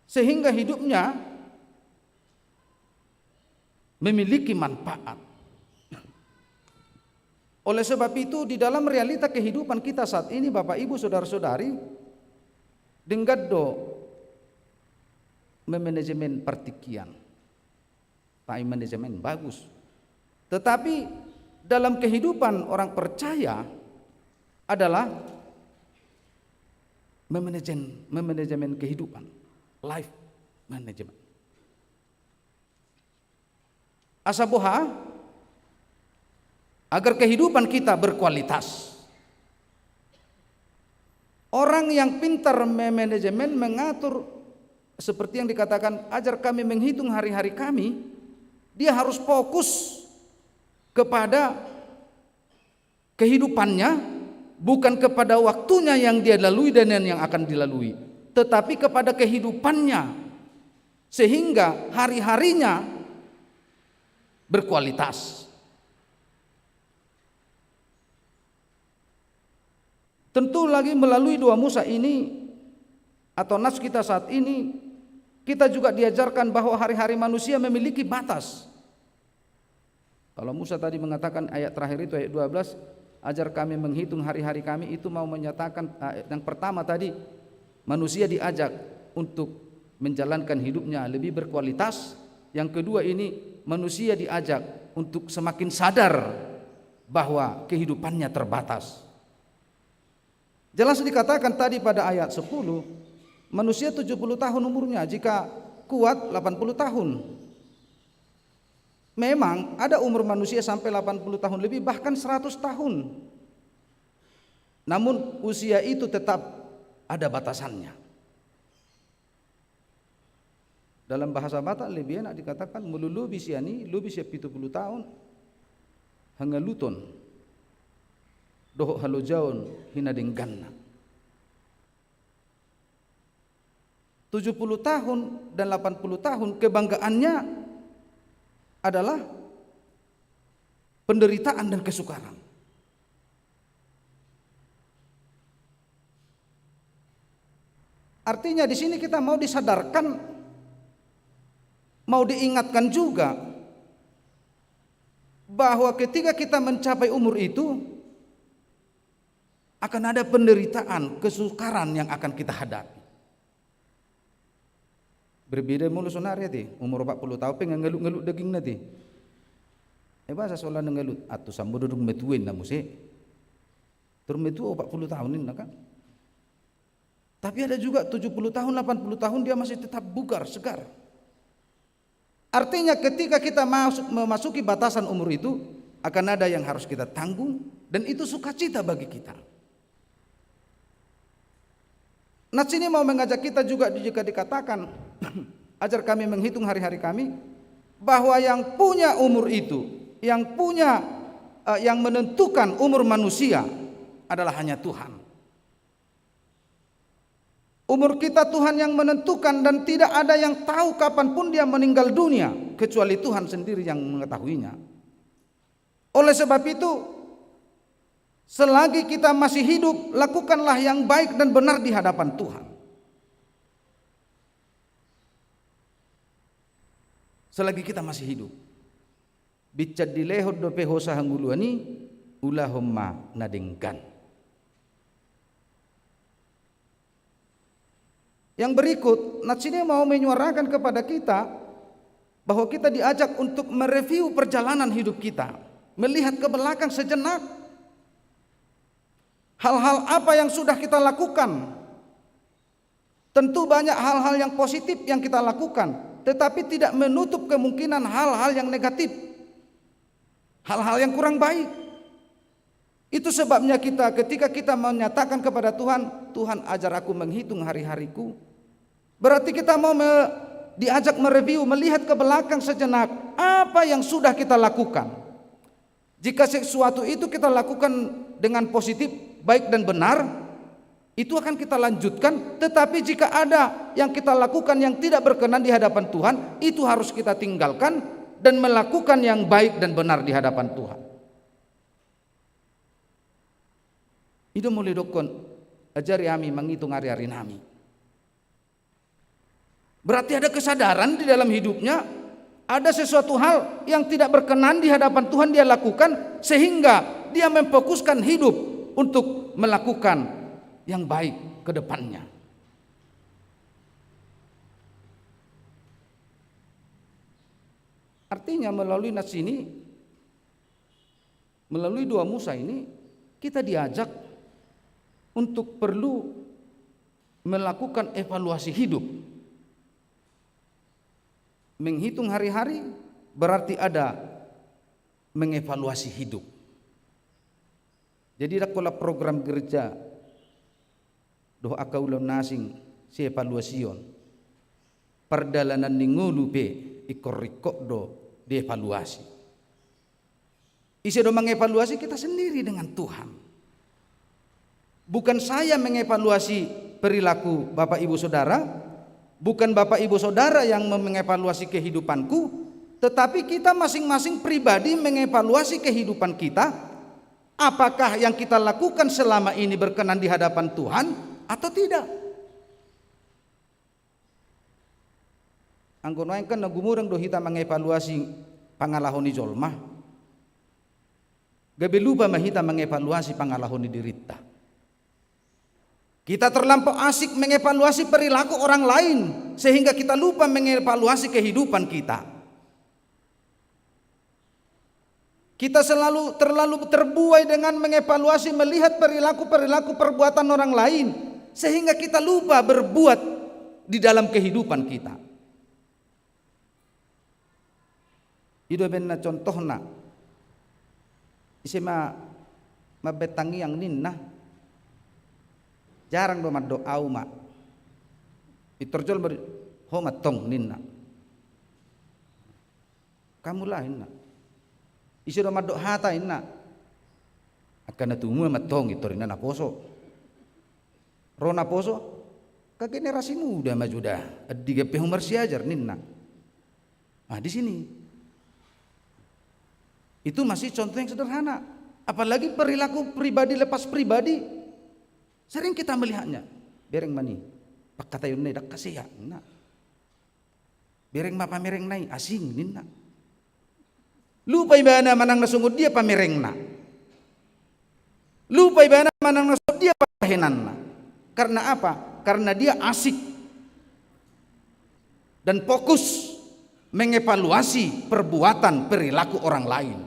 sehingga hidupnya memiliki manfaat. Oleh sebab itu di dalam realita kehidupan kita saat ini Bapak Ibu Saudara-saudari, dengaddo memanajemen partikian, Pak manajemen bagus. Tetapi dalam kehidupan orang percaya adalah memanajemen kehidupan, life management. Asaboha agar kehidupan kita berkualitas. Orang yang pintar memanajemen, mengatur, seperti yang dikatakan, ajar kami menghitung hari-hari kami, dia harus fokus kepada kehidupannya, bukan kepada waktunya yang dia lalui dan yang akan dilalui, tetapi kepada kehidupannya, sehingga hari-harinya berkualitas. Tentu lagi melalui doa Musa ini atau nas kita saat ini, kita juga diajarkan bahwa hari-hari manusia memiliki batas. Kalau Musa tadi mengatakan ayat terakhir itu ayat 12, ajar kami menghitung hari-hari kami, itu mau menyatakan yang pertama tadi, manusia diajak untuk menjalankan hidupnya lebih berkualitas. Yang kedua ini, manusia diajak untuk semakin sadar bahwa kehidupannya terbatas. Jelas dikatakan tadi pada ayat 10, manusia 70 tahun umurnya, jika kuat 80 tahun. Memang ada umur manusia sampai 80 tahun lebih, bahkan 100 tahun. Namun usia itu tetap ada batasannya. Dalam bahasa Batak lebih enak dikatakan melulu bisiani lu bisa 70 tahun hangaluton dohok halojaun hina dengganna. 70 tahun dan 80 tahun kebanggaannya adalah penderitaan dan kesukaran. Artinya di sini kita mau disadarkan, mau diingatkan juga bahwa ketika kita mencapai umur itu akan ada penderitaan, kesukaran yang akan kita hadapi. Berbeda mulu sonaria ti, umur 40 tahun pengen ngelut-ngelut daging nanti. Bahasa soal ngelut atau sambo duduk metuin namu sih. Terus metu 40 tahun ini kan. Tapi ada juga 70 tahun, 80 tahun dia masih tetap bugar, segar. Artinya ketika kita memasuki batasan umur itu akan ada yang harus kita tanggung, dan itu sukacita bagi kita. Nats ini mau mengajak kita juga jika dikatakan ajar kami menghitung hari-hari kami, bahwa yang punya umur itu, yang menentukan umur manusia adalah hanya Tuhan. Umur kita Tuhan yang menentukan, dan tidak ada yang tahu kapanpun dia meninggal dunia kecuali Tuhan sendiri yang mengetahuinya. Oleh sebab itu, selagi kita masih hidup, lakukanlah yang baik dan benar di hadapan Tuhan. Selagi kita masih hidup. Bicat dilehod do pehosa hangguluani ulahumma nadengkan. Yang berikut, nats ini mau menyuarakan kepada kita bahwa kita diajak untuk mereview perjalanan hidup kita, melihat ke belakang sejenak. Hal-hal apa yang sudah kita lakukan? Tentu banyak hal-hal yang positif yang kita lakukan, tetapi tidak menutup kemungkinan hal-hal yang negatif, hal-hal yang kurang baik. Itu sebabnya ketika kita menyatakan kepada Tuhan, Tuhan ajar aku menghitung hari-hariku, berarti kita mau diajak mereview, melihat ke belakang sejenak apa yang sudah kita lakukan. Jika sesuatu itu kita lakukan dengan positif, baik dan benar, itu akan kita lanjutkan. Tetapi jika ada yang kita lakukan yang tidak berkenan di hadapan Tuhan, itu harus kita tinggalkan dan melakukan yang baik dan benar di hadapan Tuhan. Itu mulai dokon ajari kami menghitung hari-hari nami. Berarti ada kesadaran di dalam hidupnya, ada sesuatu hal yang tidak berkenan di hadapan Tuhan dia lakukan, sehingga dia memfokuskan hidup untuk melakukan yang baik ke depannya. Artinya melalui nas ini, melalui dua Musa ini, kita diajak untuk perlu melakukan evaluasi hidup. Menghitung hari-hari berarti ada mengevaluasi hidup. Jadi dakola program gereja doa kaulah nasing si evaluasion. Perdalanan ningulu be ikor-ikok do dievaluasi. Isi do mengevaluasi kita sendiri dengan Tuhan. Bukan saya mengevaluasi perilaku Bapak Ibu Saudara, bukan Bapak Ibu Saudara yang mengevaluasi kehidupanku, tetapi kita masing-masing pribadi mengevaluasi kehidupan kita. Apakah yang kita lakukan selama ini berkenan di hadapan Tuhan atau tidak? Anggon wae kan nagumurang do hita mengevaluasi pangalahon ni jolma. Gabe lupa mahita mengevaluasi pangalahon ni dirita. Kita terlampau asik mengevaluasi perilaku orang lain sehingga kita lupa mengevaluasi kehidupan kita. Kita terlalu terbuai dengan mengevaluasi melihat perilaku perbuatan orang lain sehingga kita lupa berbuat di dalam kehidupan kita. Ido benna contohna isema mabetangi yang ninna jarang do maddo auma itorjol ber ho matong ninna kamu lain na isi do maddo hata inna akan natumu matong itorina naposo rona poso ka generasi muda majuda adiga pe umur siajar ninna. Nah di sini itu masih contoh yang sederhana. Apalagi perilaku pribadi lepas pribadi. Sering kita melihatnya. Bereng mani. Pak kata yun dak kasih ya. Nah. Bereng ma pamereng nai asing ninna. Lupa ibana manang nasungod dia pamereng na. Lupa ibana manang nasungod dia pahenan na. Karena apa? Karena dia asik dan fokus mengevaluasi perbuatan perilaku orang lain.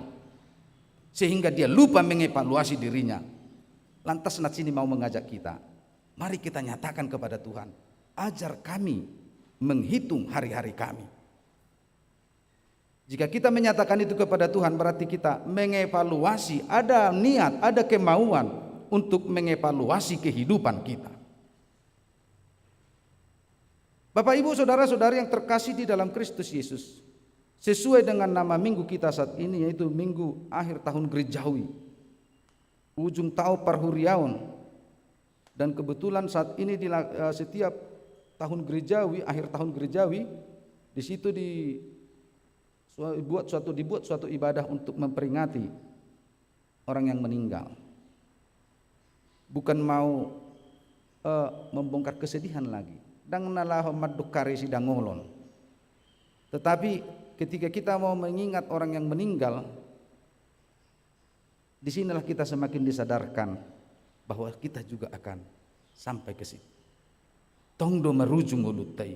Sehingga dia lupa mengevaluasi dirinya. Lantas nats ini mau mengajak kita, mari kita nyatakan kepada Tuhan, ajar kami menghitung hari-hari kami. Jika kita menyatakan itu kepada Tuhan, berarti kita mengevaluasi, ada niat, ada kemauan untuk mengevaluasi kehidupan kita. Bapak Ibu Saudara-saudari yang terkasih di dalam Kristus Yesus, sesuai dengan nama minggu kita saat ini, yaitu minggu akhir tahun gerejawi, ujung tahun parhuriaun, dan kebetulan saat ini setiap tahun gerejawi, akhir tahun gerejawi, di situ dibuat suatu ibadah untuk memperingati orang yang meninggal. Bukan mau membongkar kesedihan lagi, dang nalah madukare sidang ngolon, tetapi ketika kita mau mengingat orang yang meninggal, disinilah kita semakin disadarkan bahwa kita juga akan sampai ke situ. Tongdo merujung ulutai.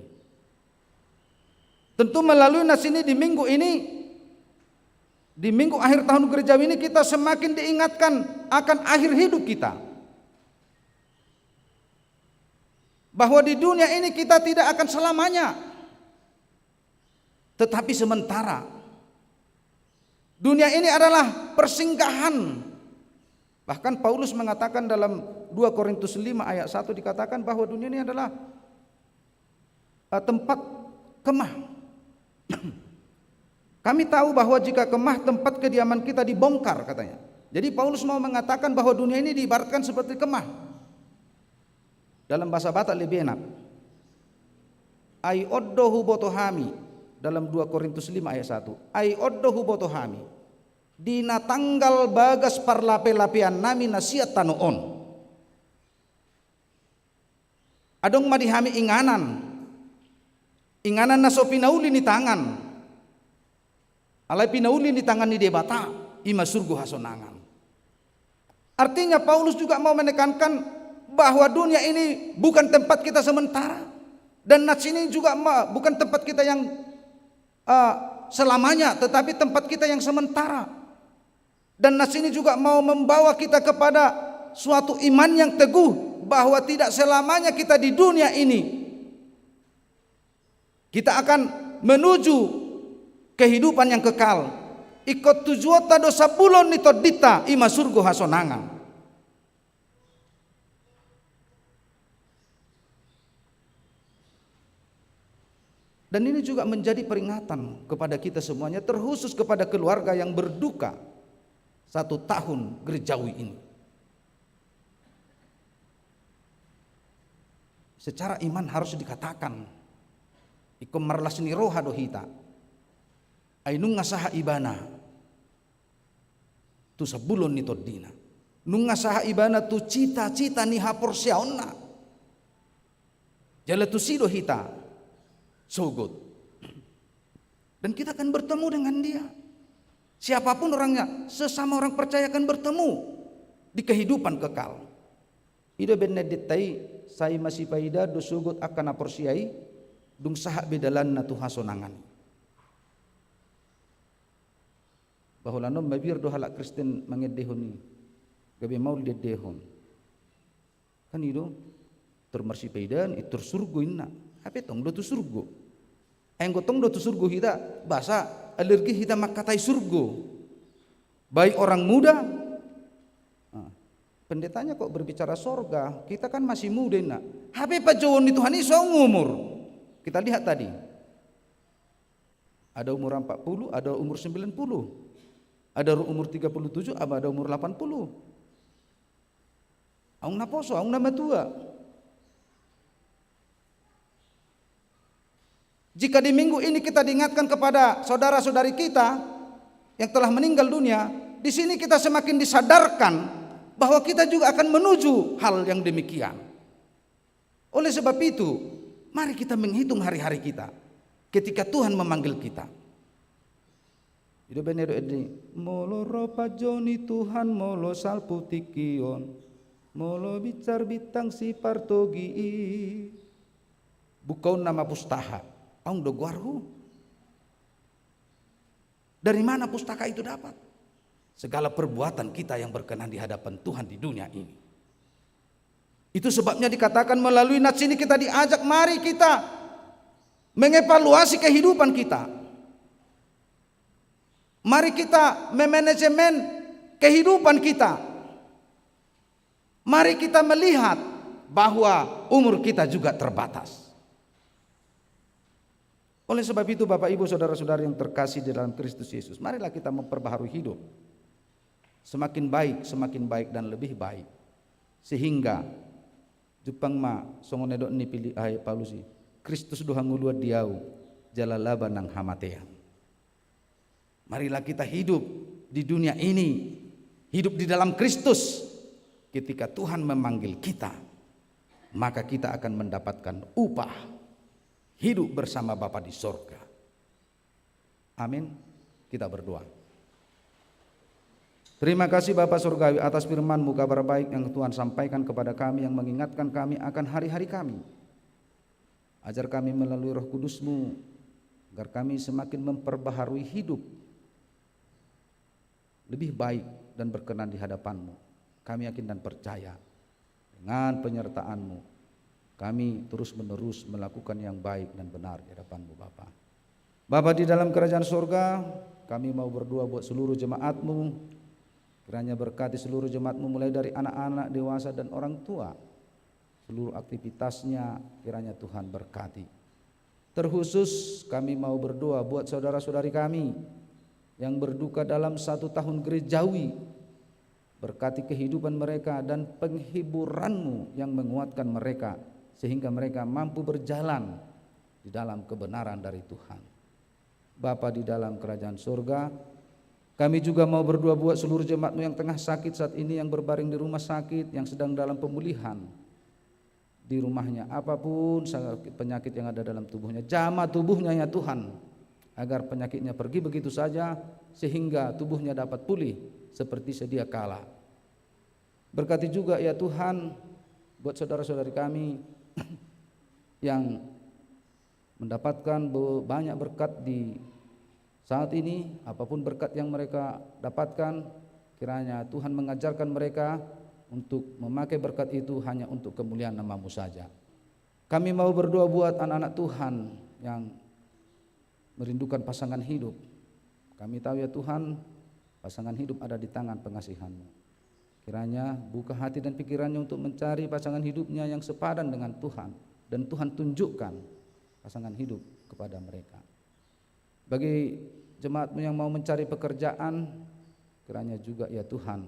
Tentu melalui nas ini di minggu akhir tahun gerejawi ini kita semakin diingatkan akan akhir hidup kita. Bahwa di dunia ini kita tidak akan selamanya. Tetapi sementara dunia ini adalah persinggahan. Bahkan Paulus mengatakan dalam 2 Korintus 5 ayat 1 dikatakan bahwa dunia ini adalah tempat kemah. Kami tahu bahwa jika kemah tempat kediaman kita dibongkar katanya. Jadi Paulus mau mengatakan bahwa dunia ini diibaratkan seperti kemah. Dalam bahasa Batak lebih enak. Ai oddohu botohami. Dalam 2 Korintus 5 ayat 1. Ai oddohu botohami. Dina tanggal bagas parlape-lapean nami nasiat tanoon. Adong madihami inganan. Inganan na so pinauli ni tangan. Alay pinauli ni tangan ni debata. Ima surgo hasonangan. Artinya Paulus juga mau menekankan bahwa dunia ini bukan tempat kita sementara, dan nats ini juga bukan tempat kita yang selamanya, tetapi tempat kita yang sementara. Dan nats ini juga mau membawa kita kepada suatu iman yang teguh bahwa tidak selamanya kita di dunia ini. Kita akan menuju kehidupan yang kekal. Ikut tujuota dosa bulon nito dita ima surgo hasonangan. Dan ini juga menjadi peringatan kepada kita semuanya, terkhusus kepada keluarga yang berduka 1 tahun gerejawi ini. Secara iman harus dikatakan, ikom marlasni roha dohita, ainung ngasaha ibana, tu sabulon ni todina, nung ngasaha ibana tu cita-cita ni hapor siaonna, jala tu sido hita, so good. Dan kita akan bertemu dengan dia. Siapapun orangnya, sesama orang percaya akan bertemu di kehidupan kekal. Ida beneditai sai masih paida dosugot akan aporsiai dung saha bedalan na tu hasonangan. Bahwa nom mabir do halak Kristen mangedehon ni gabe mau dedehon. Kan itu termarsi paidan itu surgo inna. Apa tong do tu surgo. Enggo tong do tu surgo hita bahasa alergi hita makatai surgo. Baik orang muda. Pendetanya kok berbicara sorga, kita kan masih muda nak. Hape pajon itu hani so umur. Kita lihat tadi. Ada umur 40, ada umur 90. Ada umur 37, ada umur 80. Aung naposo, aung nama tua. Jika di minggu ini kita diingatkan kepada saudara-saudari kita yang telah meninggal dunia, di sini kita semakin disadarkan bahwa kita juga akan menuju hal yang demikian. Oleh sebab itu, mari kita menghitung hari-hari kita ketika Tuhan memanggil kita. Itu benar ini. Molo ropa joni Tuhan molo salpu tikion, molo bicar bitang si partogi. Bukaun nama pustaha, aung doguarhu. Dari mana pustaka itu dapat? Segala perbuatan kita yang berkenan di hadapan Tuhan di dunia ini. Itu sebabnya dikatakan melalui nats ini kita diajak mari kita mengevaluasi kehidupan kita. Mari kita memanajemen kehidupan kita. Mari kita melihat bahwa umur kita juga terbatas. Oleh sebab itu Bapak Ibu saudara-saudara yang terkasih di dalam Kristus Yesus, marilah kita memperbaharui hidup. Semakin baik dan lebih baik. Sehingga Jepang ma songonedok ni pilih ay Paulusi. Kristus dohangulua diau jalalaba nang hamatean. Marilah kita hidup di dunia ini, hidup di dalam Kristus. Ketika Tuhan memanggil kita, maka kita akan mendapatkan upah hidup bersama Bapa di sorga. Amin. Kita berdoa. Terima kasih Bapa Surgawi atas firman-Mu, kabar baik yang Tuhan sampaikan kepada kami, yang mengingatkan kami akan hari-hari kami. Ajar kami melalui Roh Kudus-Mu agar kami semakin memperbaharui hidup lebih baik dan berkenan di hadapan-Mu. Kami yakin dan percaya dengan penyertaan-Mu kami terus-menerus melakukan yang baik dan benar di hadapan-Mu Bapa. Bapa di dalam kerajaan surga, kami mau berdoa buat seluruh jemaat-Mu. Kiranya berkati seluruh jemaat-Mu mulai dari anak-anak, dewasa dan orang tua. Seluruh aktivitasnya kiranya Tuhan berkati. Terkhusus kami mau berdoa buat saudara-saudari kami yang berduka dalam 1 tahun gerejawi. Berkati kehidupan mereka dan penghiburan-Mu yang menguatkan mereka, sehingga mereka mampu berjalan di dalam kebenaran dari Tuhan. Bapa di dalam kerajaan surga, kami juga mau berdoa buat seluruh jemaat-Mu yang tengah sakit saat ini, yang berbaring di rumah sakit, yang sedang dalam pemulihan di rumahnya. Apapun penyakit yang ada dalam tubuhnya, jamah tubuhnya ya Tuhan, agar penyakitnya pergi begitu saja, sehingga tubuhnya dapat pulih seperti sedia kala. Berkati juga ya Tuhan buat saudara-saudari kami yang mendapatkan banyak berkat di saat ini. Apapun berkat yang mereka dapatkan, kiranya Tuhan mengajarkan mereka untuk memakai berkat itu hanya untuk kemuliaan nama-Mu saja. Kami mau berdoa buat anak-anak Tuhan yang merindukan pasangan hidup. Kami tahu ya Tuhan, pasangan hidup ada di tangan pengasihan-Mu. Kiranya buka hati dan pikirannya untuk mencari pasangan hidupnya yang sepadan dengan Tuhan, dan Tuhan tunjukkan pasangan hidup kepada mereka. Bagi jemaat-Mu yang mau mencari pekerjaan, kiranya juga ya Tuhan,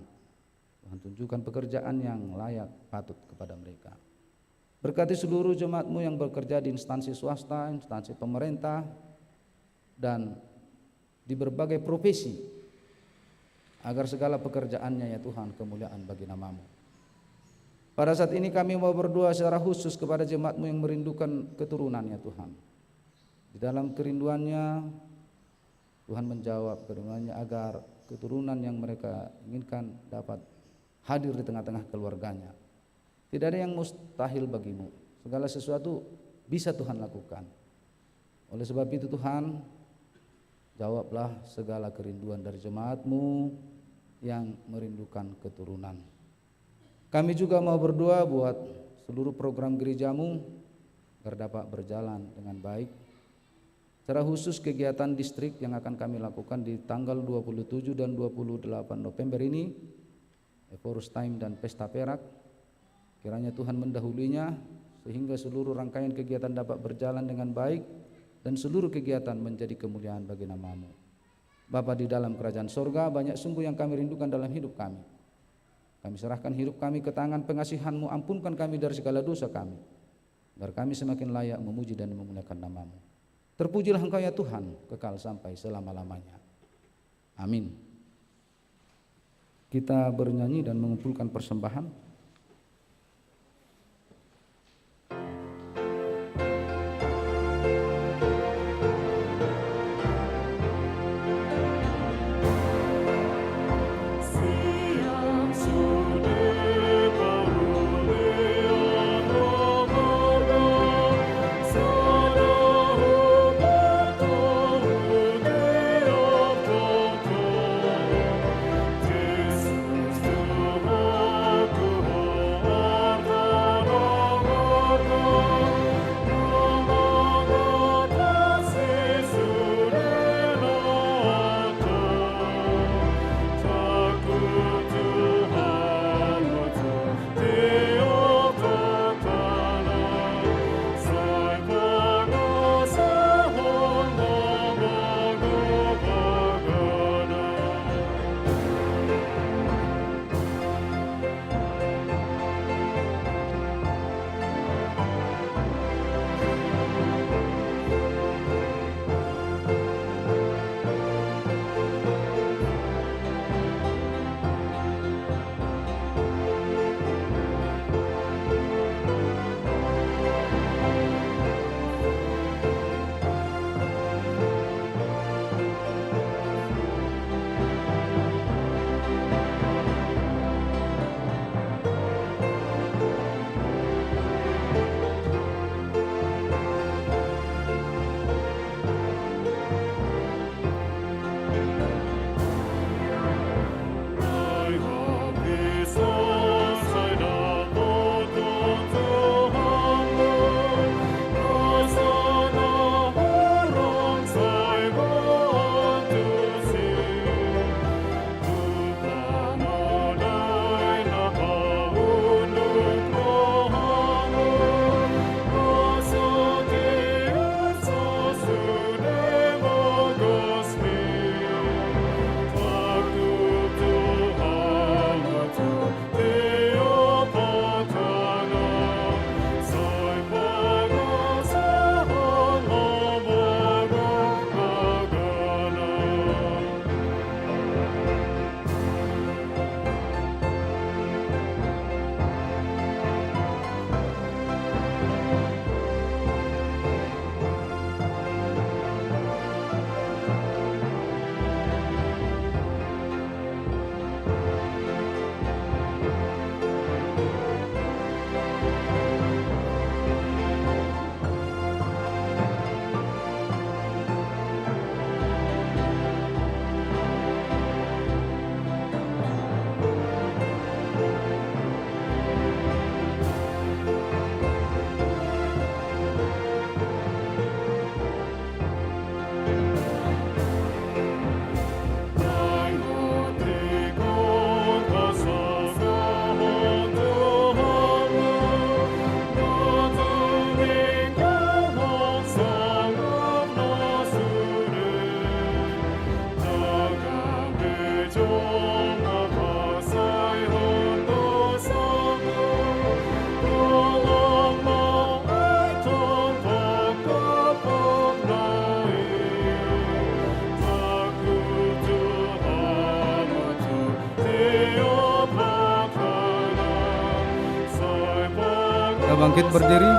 Tuhan tunjukkan pekerjaan yang layak patut kepada mereka. Berkati seluruh jemaat-Mu yang bekerja di instansi swasta, instansi pemerintah, dan di berbagai profesi, agar segala pekerjaannya ya Tuhan kemuliaan bagi nama-Mu. Pada saat ini kami mau berdoa secara khusus kepada jemaat-Mu yang merindukan keturunan ya Tuhan. Di dalam kerinduannya Tuhan menjawab kerinduannya agar keturunan yang mereka inginkan dapat hadir di tengah-tengah keluarganya. Tidak ada yang mustahil bagi-Mu. Segala sesuatu bisa Tuhan lakukan. Oleh sebab itu Tuhan, jawablah segala kerinduan dari jemaat-Mu yang merindukan keturunan. Kami juga mau berdoa buat seluruh program gereja-Mu agar dapat berjalan dengan baik. Secara khusus kegiatan distrik yang akan kami lakukan di tanggal 27 dan 28 November ini, Ephorus Time dan Pesta Perak. Kiranya Tuhan mendahulinya sehingga seluruh rangkaian kegiatan dapat berjalan dengan baik dan seluruh kegiatan menjadi kemuliaan bagi nama-Mu. Bapa di dalam kerajaan sorga, banyak sungguh yang kami rindukan dalam hidup kami. Kami serahkan hidup kami ke tangan pengasihan-Mu, ampunkan kami dari segala dosa kami, agar kami semakin layak memuji dan memuliakan nama-Mu. Terpujilah Engkau ya Tuhan, kekal sampai selama-lamanya. Amin. Kita bernyanyi dan mengumpulkan persembahan. Yesus Tuhanku Kita bangkit berdiri.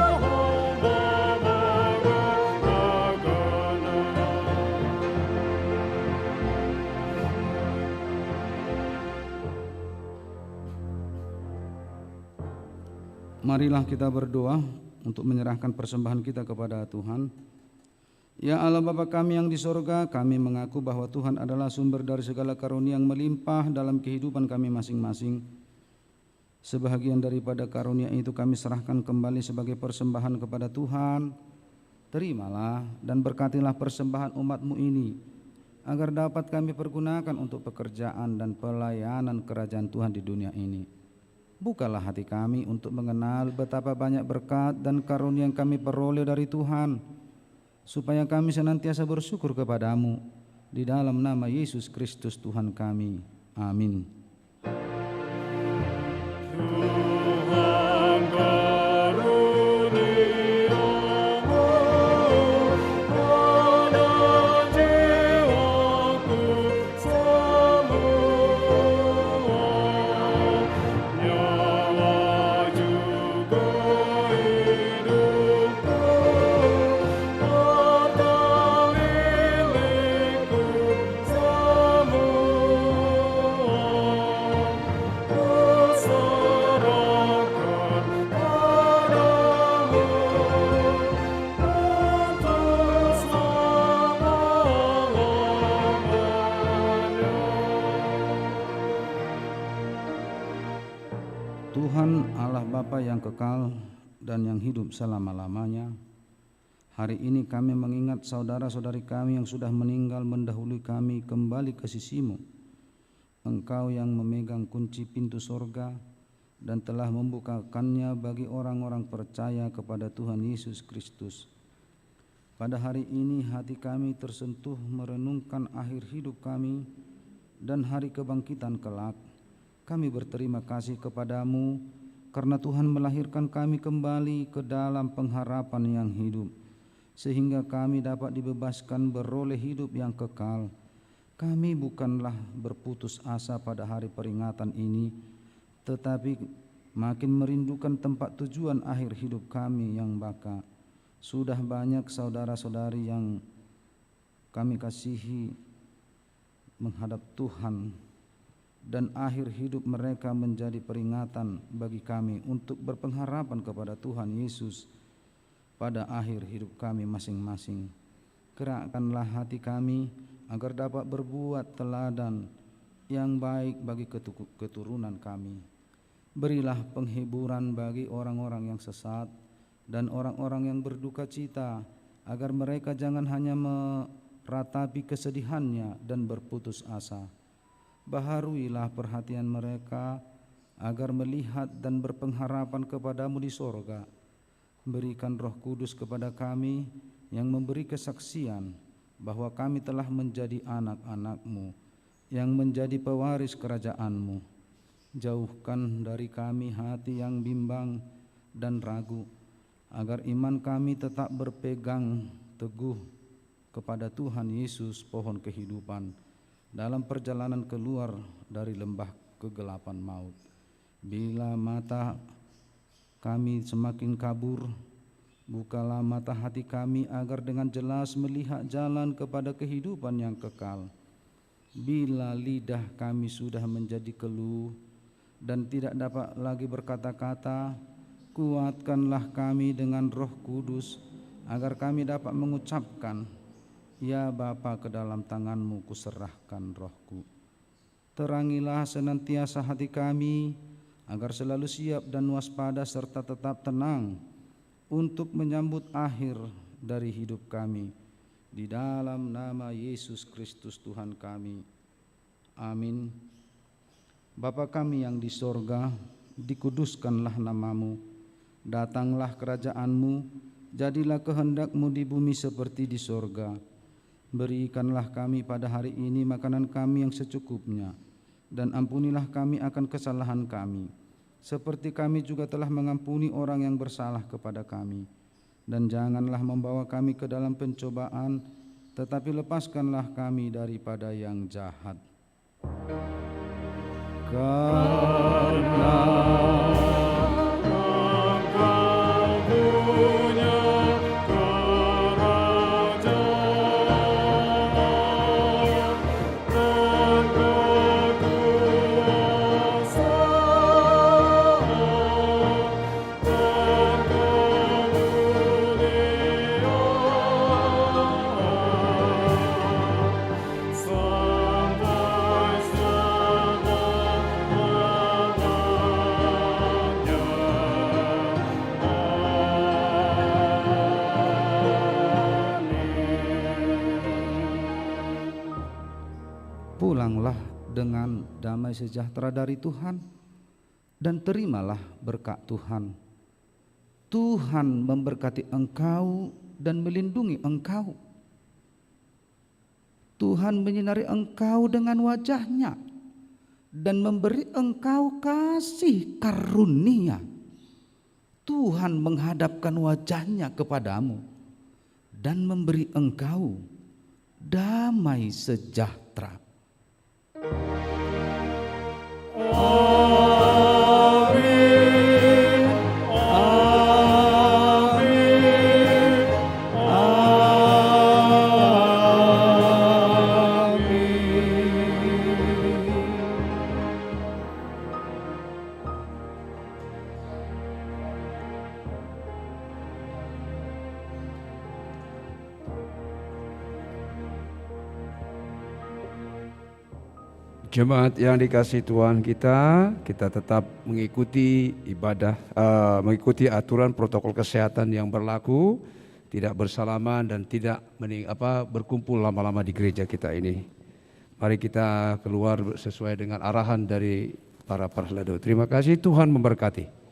Marilah kita berdoa untuk menyerahkan persembahan kita kepada Tuhan. Ya Allah Bapa kami yang di sorga, kami mengaku bahwa Tuhan adalah sumber dari segala karunia yang melimpah dalam kehidupan kami masing-masing. Sebahagian daripada karunia itu kami serahkan kembali sebagai persembahan kepada Tuhan. Terimalah dan berkatilah persembahan umat-Mu ini, agar dapat kami pergunakan untuk pekerjaan dan pelayanan kerajaan Tuhan di dunia ini. Bukalah hati kami untuk mengenal betapa banyak berkat dan karunia yang kami peroleh dari Tuhan, supaya kami senantiasa bersyukur kepadamu. Di dalam nama Yesus Kristus Tuhan kami. Amin. Tuhan Allah Bapa yang kekal dan yang hidup selama-lamanya, hari ini kami mengingat saudara-saudari kami yang sudah meninggal mendahului kami kembali ke sisi-Mu. Engkau yang memegang kunci pintu sorga dan telah membukakannya bagi orang-orang percaya kepada Tuhan Yesus Kristus. Pada hari ini hati kami tersentuh merenungkan akhir hidup kami dan hari kebangkitan kelak. Kami berterima kasih kepadamu karena Tuhan melahirkan kami kembali ke dalam pengharapan yang hidup, sehingga kami dapat dibebaskan beroleh hidup yang kekal. Kami bukanlah berputus asa pada hari peringatan ini, tetapi makin merindukan tempat tujuan akhir hidup kami yang baka. Sudah banyak saudara-saudari yang kami kasihi menghadap Tuhan, dan akhir hidup mereka menjadi peringatan bagi kami untuk berpengharapan kepada Tuhan Yesus pada akhir hidup kami masing-masing. Gerakkanlah hati kami agar dapat berbuat teladan yang baik bagi keturunan kami. Berilah penghiburan bagi orang-orang yang sesat dan orang-orang yang berduka cita, agar mereka jangan hanya meratapi kesedihannya dan berputus asa. Baharuilah perhatian mereka agar melihat dan berpengharapan kepadamu di sorga. Berikan Roh Kudus kepada kami yang memberi kesaksian bahwa kami telah menjadi anak-anak-Mu yang menjadi pewaris kerajaan-Mu. Jauhkan dari kami hati yang bimbang dan ragu, agar iman kami tetap berpegang teguh kepada Tuhan Yesus, pohon kehidupan, dalam perjalanan keluar dari lembah kegelapan maut. Bila mata kami semakin kabur, bukalah mata hati kami agar dengan jelas melihat jalan kepada kehidupan yang kekal. Bila lidah kami sudah menjadi keluh dan tidak dapat lagi berkata-kata, kuatkanlah kami dengan Roh Kudus agar kami dapat mengucapkan, ya Bapa, ke dalam tangan-Mu kuserahkan rohku. Terangilah senantiasa hati kami agar selalu siap dan waspada serta tetap tenang untuk menyambut akhir dari hidup kami. Di dalam nama Yesus Kristus Tuhan kami. Amin. Bapa kami yang di sorga, dikuduskanlah nama-Mu. Datanglah kerajaan-Mu, jadilah kehendak-Mu di bumi seperti di sorga. Berikanlah kami pada hari ini makanan kami yang secukupnya, dan ampunilah kami akan kesalahan kami, seperti kami juga telah mengampuni orang yang bersalah kepada kami. Dan janganlah membawa kami ke dalam pencobaan, tetapi lepaskanlah kami daripada yang jahat. Karena pulanglah dengan damai sejahtera dari Tuhan dan terimalah berkat Tuhan. Tuhan memberkati engkau dan melindungi engkau. Tuhan menyinari engkau dengan wajah-Nya dan memberi engkau kasih karunia. Tuhan menghadapkan wajah-Nya kepadamu dan memberi engkau damai sejahtera. Jemaat yang dikasihi Tuhan, kita tetap mengikuti ibadah, mengikuti aturan protokol kesehatan yang berlaku, tidak bersalaman dan tidak berkumpul lama-lama di gereja kita ini. Mari kita keluar sesuai dengan arahan dari para parledo. Terima kasih, Tuhan memberkati.